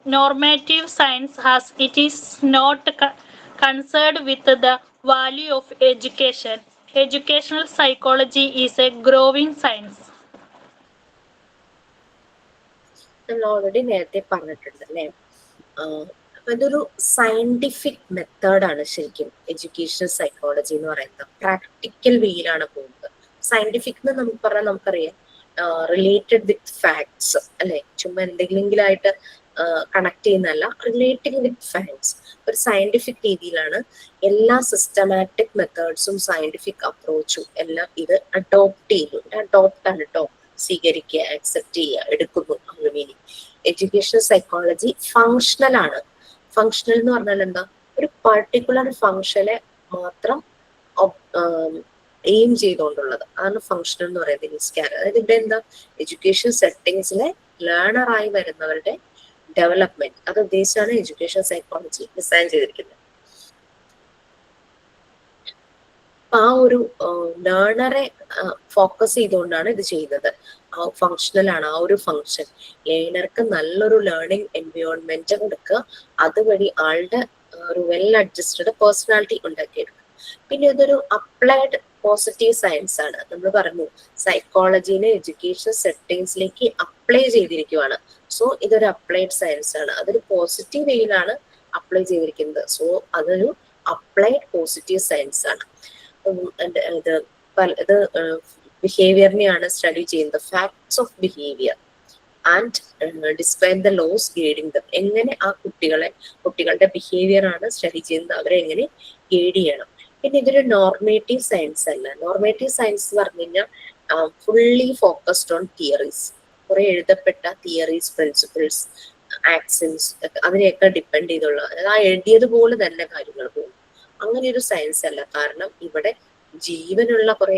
normative science as it is not concerned with the value of education. Educational psychology is a growing science. നമ്മൾ ഓൾറെഡി നേരത്തെ പറഞ്ഞിട്ടുണ്ട് അല്ലേ. അപ്പൊ ഇതൊരു സയന്റിഫിക് മെത്തേഡാണ് ശരിക്കും എഡ്യൂക്കേഷണൽ സൈക്കോളജി എന്ന് പറയുന്നത്. പ്രാക്ടിക്കൽ വേയിലാണ് പോകുന്നത്. സയന്റിഫിക് എന്ന് നമുക്ക് പറഞ്ഞാൽ നമുക്കറിയാം റിലേറ്റഡ് വിത്ത് ഫാക്ട്സ് അല്ലെ, ചുമ്മാ എന്തെങ്കിലുമായിട്ട് കണക്ട് ചെയ്യുന്നതല്ല, റിലേറ്റിംഗ് വിത്ത് ഫാക്ട്സ്. ഒരു സയന്റിഫിക് രീതിയിലാണ് എല്ലാ സിസ്റ്റമാറ്റിക് മെത്തേഡ്സും സയന്റിഫിക് അപ്രോച്ചും എല്ലാം ഇത് അഡോപ്റ്റ് ചെയ്യുന്നു. അഡോപ്റ്റ് ആണ് കേട്ടോ, സ്വീകരിക്കുക, ആക്സെപ്റ്റ് ചെയ്യുക, എടുക്കുന്നു അങ്ങനെ മീനിങ്. എഡ്യൂക്കേഷണൽ സൈക്കോളജി ഫങ്ഷണൽ ആണ്. ഫങ്ഷണൽ എന്ന് പറഞ്ഞാൽ എന്താ, ഒരു പർട്ടിക്കുലർ ഫങ്ഷനെ മാത്രം എയിം ചെയ്തുകൊണ്ടുള്ളത്. അതാണ് ഫങ്ഷൻ എന്ന് പറയുന്നത്. അതായത് ഇവിടെ എന്താ, എഡ്യൂക്കേഷൻ സെറ്റിങ്സിലെ ലേണറായി വരുന്നവരുടെ ഡെവലപ്മെന്റ് അത് ഉദ്ദേശിച്ചാണ് എഡ്യൂക്കേഷൻ സൈക്കോളജി ഡിസൈൻ ചെയ്തിരിക്കുന്നത്. ആ ഒരു ലേണറെ ഫോക്കസ് ചെയ്തുകൊണ്ടാണ് ഇത് ചെയ്യുന്നത്. ഫങ്ഷണൽ ആണ് ആ ഒരു ഫങ്ഷൻ. ലേണർക്ക് നല്ലൊരു ലേണിംഗ് എൻവയോൺമെന്റ് കൊടുക്കുക, അതുവഴി ആളുടെ ഒരു വെൽ അഡ്ജസ്റ്റഡ് പേഴ്സണാലിറ്റി ഉണ്ടാക്കിയെടുക്കുക. പിന്നെ ഇതൊരു അപ്ലൈഡ് പോസിറ്റീവ് സയൻസ് ആണ്. നമ്മൾ പറഞ്ഞു സൈക്കോളജിനെ എഡ്യൂക്കേഷൻ സെറ്റിങ്സിലേക്ക് അപ്ലൈ ചെയ്തിരിക്കുവാണ്. സോ ഇതൊരു അപ്ലൈഡ് സയൻസ് ആണ്. അതൊരു പോസിറ്റീവ് വേയിലാണ് അപ്ലൈ ചെയ്തിരിക്കുന്നത്. സോ അതൊരു അപ്ലൈഡ് പോസിറ്റീവ് സയൻസ് ആണ്. ഇത് ബിഹേവിയറിനെയാണ് സ്റ്റഡി ചെയ്യുന്നത്. Facts of behaviour and describe the laws guiding them. എങ്ങനെ ആ കുട്ടികളുടെ ബിഹേവിയർ ആണ് സ്റ്റഡി ചെയ്യുന്നത്, അവരെ എങ്ങനെ ഗൈഡ് ചെയ്യണം. പിന്നെ ഇതൊരു നോർമേറ്റീവ് സയൻസ് അല്ല. നോർമേറ്റീവ് സയൻസ് എന്ന് പറഞ്ഞു കഴിഞ്ഞാൽ ഫുള്ളി ഫോക്കസ്ഡ് ഓൺ തിയറീസ്. കുറെ എഴുതപ്പെട്ട തിയറീസ്, പ്രിൻസിപ്പിൾസ്, ആക്സിൻസ് അതിനെയൊക്കെ ഡിപ്പെൻഡ് ചെയ്തുള്ള, അതായത് ആ എഴുതിയതുപോലെ തന്നെ കാര്യങ്ങൾ പോകും. അങ്ങനെ ഒരു സയൻസ് അല്ല. കാരണം ഇവിടെ ജീവനുള്ള കുറെ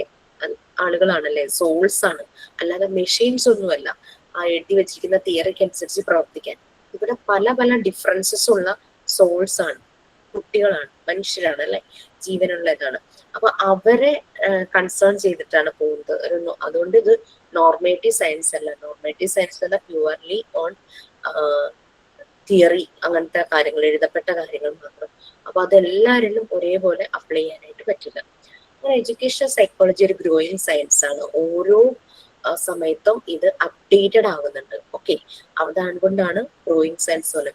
ആളുകളാണല്ലേ, സോൾസ് ആണ്, അല്ലാതെ മെഷീൻസ് ഒന്നുമല്ല ആ എഴുതി വെച്ചിരിക്കുന്ന തിയറിക്ക് അനുസരിച്ച് പ്രവർത്തിക്കാൻ. ഇവിടെ പല പല ഡിഫറൻസസ് ഉള്ള സോൾസ് ആണ്, കുട്ടികളാണ്, മനുഷ്യരാണ് അല്ലെ, ജീവനുള്ളതാണ്. അപ്പൊ അവരെ കൺസേൺ ചെയ്തിട്ടാണ് പോകുന്നത്. അതുകൊണ്ട് ഇത് നോർമേറ്റീവ് സയൻസ് അല്ല. നോർമേറ്റീവ് സയൻസ് അല്ല, പ്യുവർലി ഓൺ തിയറി, അങ്ങനത്തെ കാര്യങ്ങൾ, എഴുതപ്പെട്ട കാര്യങ്ങൾ മാത്രം. അപ്പൊ അതെല്ലാവരിലും ഒരേപോലെ അപ്ലൈ ചെയ്യാനായിട്ട് പറ്റില്ല. എഡ്യൂക്കേഷൻ സൈക്കോളജി ഒരു ഗ്രോയിങ് സയൻസ് ആണ്. ഓരോ സമയത്തും ഇത് അപ്ഡേറ്റഡ് ആവുന്നുണ്ട്. ഓക്കെ, അതുകൊണ്ടാണ് ഗ്രോയിങ് സയൻസ് പോലെ.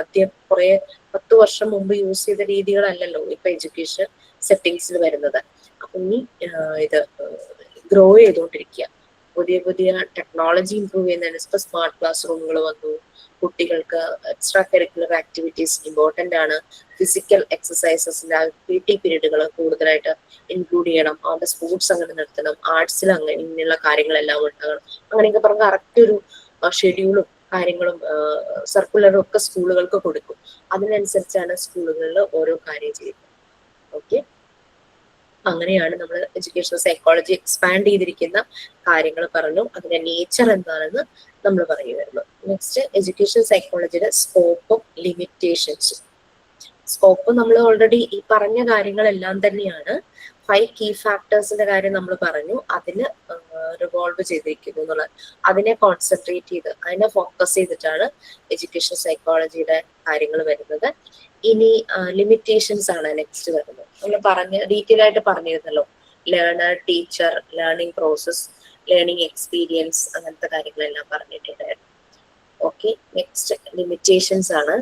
ആദ്യം കുറെ 10 വർഷം മുമ്പ് യൂസ് ചെയ്ത രീതികളല്ലല്ലോ ഇപ്പൊ എഡ്യൂക്കേഷൻ സെറ്റിങ്സിൽ വരുന്നത്. അപ്പൊ ഇനി ഇത് ഗ്രോ ചെയ്തുകൊണ്ടിരിക്കുക. പുതിയ പുതിയ ടെക്നോളജി ഇംപ്രൂവ് ചെയ്യുന്നതിന് ഇപ്പൊ സ്മാർട്ട് ക്ലാസ് റൂമുകൾ വന്നു. കുട്ടികൾക്ക് എക്സ്ട്രാ കരിക്കുലർ ആക്ടിവിറ്റീസ് ഇമ്പോർട്ടന്റ് ആണ്. ഫിസിക്കൽ എക്സസൈസസിന്റെ PT പീരീഡുകൾ കൂടുതലായിട്ട് ഇൻക്ലൂഡ് ചെയ്യണം. അവരുടെ സ്പോർട്സ് അങ്ങനെ നിർത്തണം. ആർട്സിൽ അങ്ങനെ ഇങ്ങനെയുള്ള കാര്യങ്ങളെല്ലാം ഉണ്ടാകണം. അങ്ങനെയൊക്കെ പറഞ്ഞ കറക്റ്റ് ഒരു ഷെഡ്യൂളും കാര്യങ്ങളും സർക്കുലറും ഒക്കെ സ്കൂളുകൾക്ക് കൊടുക്കും. അതിനനുസരിച്ചാണ് സ്കൂളുകളിൽ ഓരോ കാര്യം ചെയ്യുന്നത്. ഓക്കെ, അങ്ങനെയാണ് നമ്മൾ എഡ്യൂക്കേഷണൽ സൈക്കോളജി എക്സ്പാൻഡ് ചെയ്തിരിക്കുന്ന കാര്യങ്ങൾ പറഞ്ഞു. അതിന്റെ നേച്ചർ എന്താണെന്ന് നമ്മൾ പറയുമായിരുന്നു. നെക്സ്റ്റ്, എഡ്യൂക്കേഷൻ സൈക്കോളജിയുടെ സ്കോപ്പും ലിമിറ്റേഷൻസും. സ്കോപ്പ് നമ്മൾ ഓൾറെഡി ഈ പറഞ്ഞ കാര്യങ്ങളെല്ലാം തന്നെയാണ്. 5 കീ ഫാക്ടേഴ്സിന്റെ കാര്യം നമ്മൾ പറഞ്ഞു. അതിന് റിവോൾവ് ചെയ്തിരിക്കുന്നു എന്നുള്ളത്, അതിനെ കോൺസെൻട്രേറ്റ് ചെയ്ത് അതിനെ ഫോക്കസ് ചെയ്തിട്ടാണ് എഡ്യൂക്കേഷൻ സൈക്കോളജിയുടെ കാര്യങ്ങൾ വരുന്നത്. ഇനി ലിമിറ്റേഷൻസ് ആണ് നെക്സ്റ്റ് വരുന്നത്. നമ്മൾ ഡീറ്റെയിൽ ആയിട്ട് പറഞ്ഞിരുന്നല്ലോ, learner, teacher, learning process, learning experience, അങ്ങനത്തെ കാര്യങ്ങളെല്ലാം പറഞ്ഞിട്ടുണ്ടായിരുന്നു. ഓക്കെ, നെക്സ്റ്റ് ലിമിറ്റേഷൻസ് ആണ്.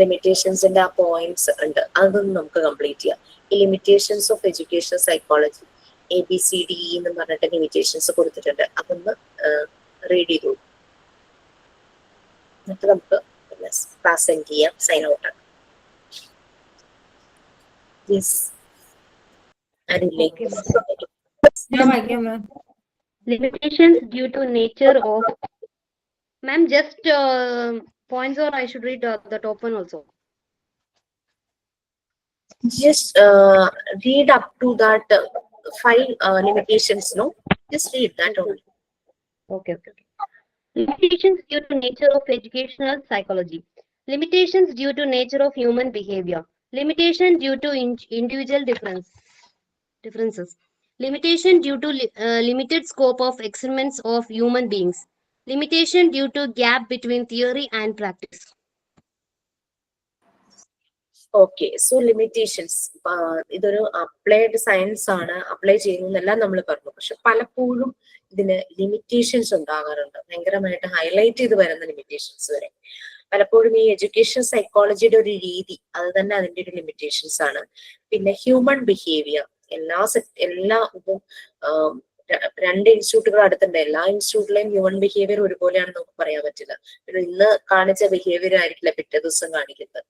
ലിമിറ്റേഷൻസിന്റെ ആ പോയിന്റ്സ് ഉണ്ട്, അതൊന്നും നമുക്ക് കംപ്ലീറ്റ് ചെയ്യാം. ഈ limitations of education psychology ABCD എന്ന് പറഞ്ഞിട്ട് ലിമിറ്റേഷൻസ് കൊടുത്തിട്ടുണ്ട്. അതൊന്ന് റീഡ് ചെയ്തു, എന്നിട്ട് നമുക്ക് ക്ലാസ് എൻഡ് ചെയ്യാം, സൈൻ ഔട്ട് ആണ്. Limitations due to nature of. Ma'am, just points, or I should read the top one also? Just read up to that 5 limitations, no? Just read that only. Okay. Limitations due to nature of educational psychology. Limitations due to nature of human behavior. Limitation due to individual differences. Limitation due to limited scope of experiments of human beings. Limitation due to gap between theory and practice. Okay, so limitations. ഇതൊരു അപ്ലൈഡ് സയൻസ് ആണ്, അപ്ലൈ ചെയ്യുന്നതെല്ലാം നമ്മൾ പറഞ്ഞു. പക്ഷെ പലപ്പോഴും ഇതിന് ലിമിറ്റേഷൻസ് ഉണ്ടാകാറുണ്ട്, ഭയങ്കരമായിട്ട് ഹൈലൈറ്റ് ചെയ്ത് വരുന്ന ലിമിറ്റേഷൻസ് വരെ. പലപ്പോഴും ഈ എഡ്യൂക്കേഷൻ സൈക്കോളജിയുടെ ഒരു രീതി അത് തന്നെ അതിന്റെ ഒരു ലിമിറ്റേഷൻസ് ആണ്. പിന്നെ ഹ്യൂമൻ ബിഹേവിയർ, എല്ലാ ഇതും 2 ഇൻസ്റ്റിറ്റ്യൂട്ടുകൾ അടുത്തുണ്ട്. എല്ലാ ഇൻസ്റ്റിറ്റ്യൂട്ടിലെയും ഹ്യൂമൻ ബിഹേവിയർ ഒരുപോലെയാണെന്ന് നമുക്ക് പറയാൻ പറ്റില്ല. പിന്നെ ഇന്ന് കാണിച്ച ബിഹേവിയർ ആയിരിക്കില്ല പിറ്റേ ദിവസം കാണിക്കുന്നത്.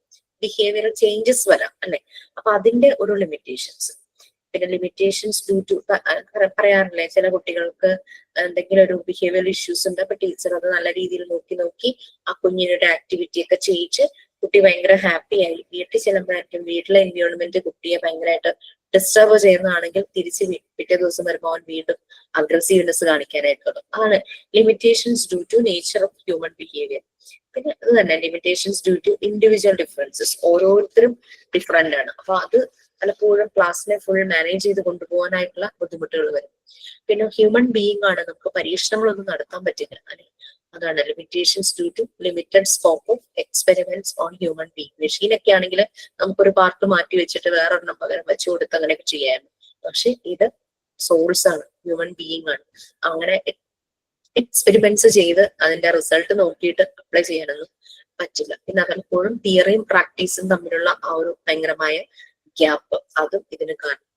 ബിഹേവിയറൽ ചേഞ്ചസ് വരാം അല്ലെ. അപ്പൊ അതിന്റെ ഒരു ലിമിറ്റേഷൻസ്. പിന്നെ ലിമിറ്റേഷൻസ് ഡ്യൂ ടു പറയാറില്ലേ, ചില കുട്ടികൾക്ക് എന്തെങ്കിലും ഒരു ബിഹേവിയറൽ ഇഷ്യൂസ് ഉണ്ട്. അപ്പൊ ടീച്ചർ അത് നല്ല രീതിയിൽ നോക്കി ആ കുഞ്ഞിനൊരു ആക്ടിവിറ്റി ഒക്കെ ചെയ്യിച്ച് കുട്ടി ഭയങ്കര ഹാപ്പി ആയി വീട്ടിൽ ചെല്ലുമ്പോഴായിരിക്കും വീട്ടിലെ എൻവയോൺമെന്റ് കുട്ടിയെ ഭയങ്കരമായിട്ട് ഡിസ്റ്റർബ് ചെയ്യുന്നതാണെങ്കിൽ തിരിച്ച് പിറ്റേ ദിവസം വരുമ്പോൾ അവൻ വീണ്ടും അഗ്രസീവ്നെസ് കാണിക്കാനായിട്ടുള്ളത്. അതാണ് limitations due to nature of human behaviour. പിന്നെ അത് തന്നെ limitations due to individual differences. ഓരോരുത്തരും ഡിഫറെന്റ് ആണ്. അപ്പൊ അത് പലപ്പോഴും ക്ലാസ്സിനെ ഫുൾ മാനേജ് ചെയ്ത് കൊണ്ടുപോകാനായിട്ടുള്ള ബുദ്ധിമുട്ടുകൾ വരും. പിന്നെ ഹ്യൂമൻ ബീയിങ് ആണ്, നമുക്ക് പരീക്ഷണങ്ങളൊന്നും നടത്താൻ പറ്റില്ല. അതാണ് limitations due to limited scope of experiments on human being. മെഷീനൊക്കെ ആണെങ്കിൽ നമുക്കൊരു പാർട്ട് മാറ്റി വെച്ചിട്ട് വേറൊരെണ്ണം പകരം വെച്ചു കൊടുത്ത് അങ്ങനെയൊക്കെ ചെയ്യാമായിരുന്നു. പക്ഷെ ഇത് സോൾസ് ആണ്, ഹ്യൂമൻ ബീയിങ് ആണ്. അങ്ങനെ എക്സ്പെരിമെന്റ്സ് ചെയ്ത് അതിന്റെ റിസൾട്ട് നോക്കിയിട്ട് അപ്ലൈ ചെയ്യാനൊന്നും പറ്റില്ല. പിന്നെ പലപ്പോഴും തിയറിയും പ്രാക്ടീസും തമ്മിലുള്ള ആ ഒരു ഭയങ്കരമായ ഗ്യാപ്പ്, അതും ഇതിന് കാരണം.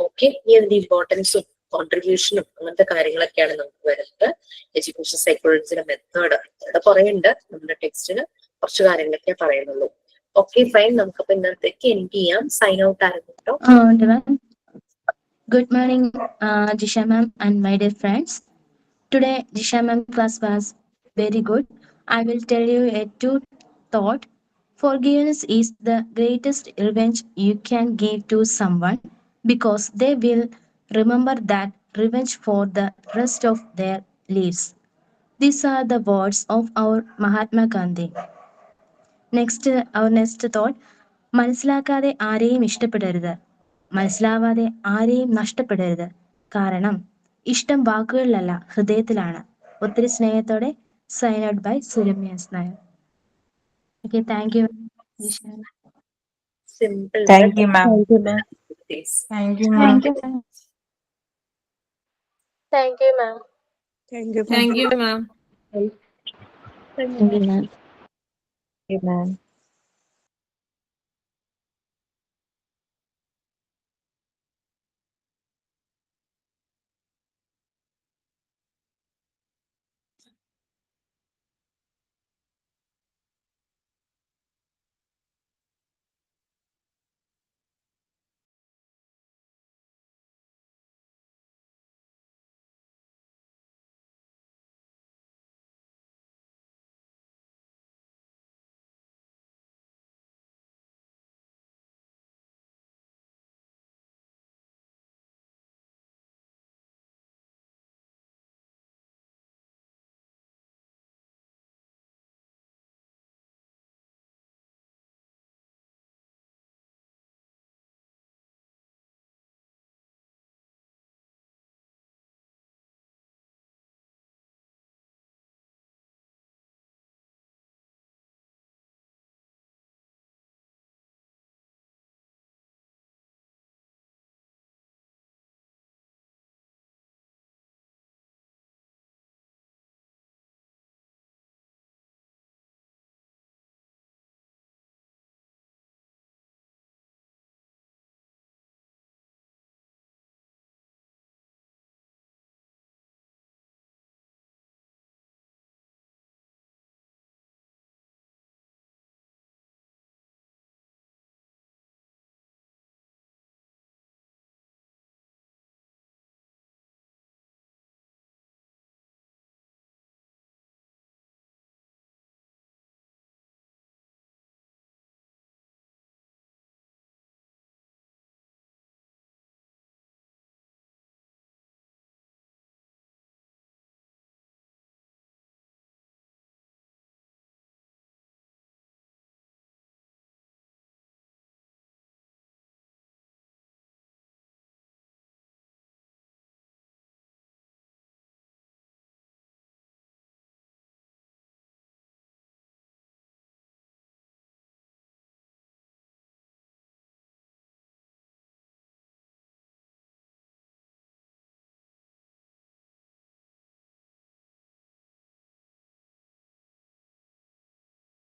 ഓക്കെ, ഇനി അതിന്റെ ഇമ്പോർട്ടൻസും കോൺട്രിബ്യൂഷനും അങ്ങനത്തെ കാര്യങ്ങളൊക്കെയാണ് നമുക്ക് വരുന്നത്. എഡ്യൂക്കേഷൻ സൈക്കോളജിയുടെ മെത്തേഡ് ഇവിടെ കുറെ ഉണ്ട്, നമ്മുടെ ടെക്സ്റ്റിന് കുറച്ച് കാര്യങ്ങളൊക്കെ പറയുന്നുള്ളൂ. ഓക്കെ ഫൈൻ, നമുക്കപ്പോ ഇന്നത്തേക്ക് എൻഡ് ചെയ്യാം. സൈൻ ഔട്ട് ആയിരുന്നു കേട്ടോ. Good morning, Jisha ma'am and my dear friends. Today, Jisha ma'am class was very good. I will tell you a true thought. Forgiveness is the greatest revenge you can give to someone because they will remember that revenge for the rest of their lives. These are the words of our Mahatma Gandhi. Our next thought. മനസ്സിലാക്കാതെ ആരെയും ഇഷ്ടപ്പെടരുത്, മനസ്സിലാവാതെ ആരെയും നഷ്ടപ്പെടരുത്. കാരണം ഇഷ്ടം വാക്കുകളിലല്ല, ഹൃദയത്തിലാണ്. ഒത്തിരി സ്നേഹത്തോടെ sign out by Suramya S Nair. Okay, thank you. Simple. Thank you, ma'am. Thank you, ma'am. Thank you, ma'am. Thank you, ma'am. Thank you, ma'am. Thank you, ma'am. Thank you, ma'am. Thank you, ma'am. Thank you, ma'am.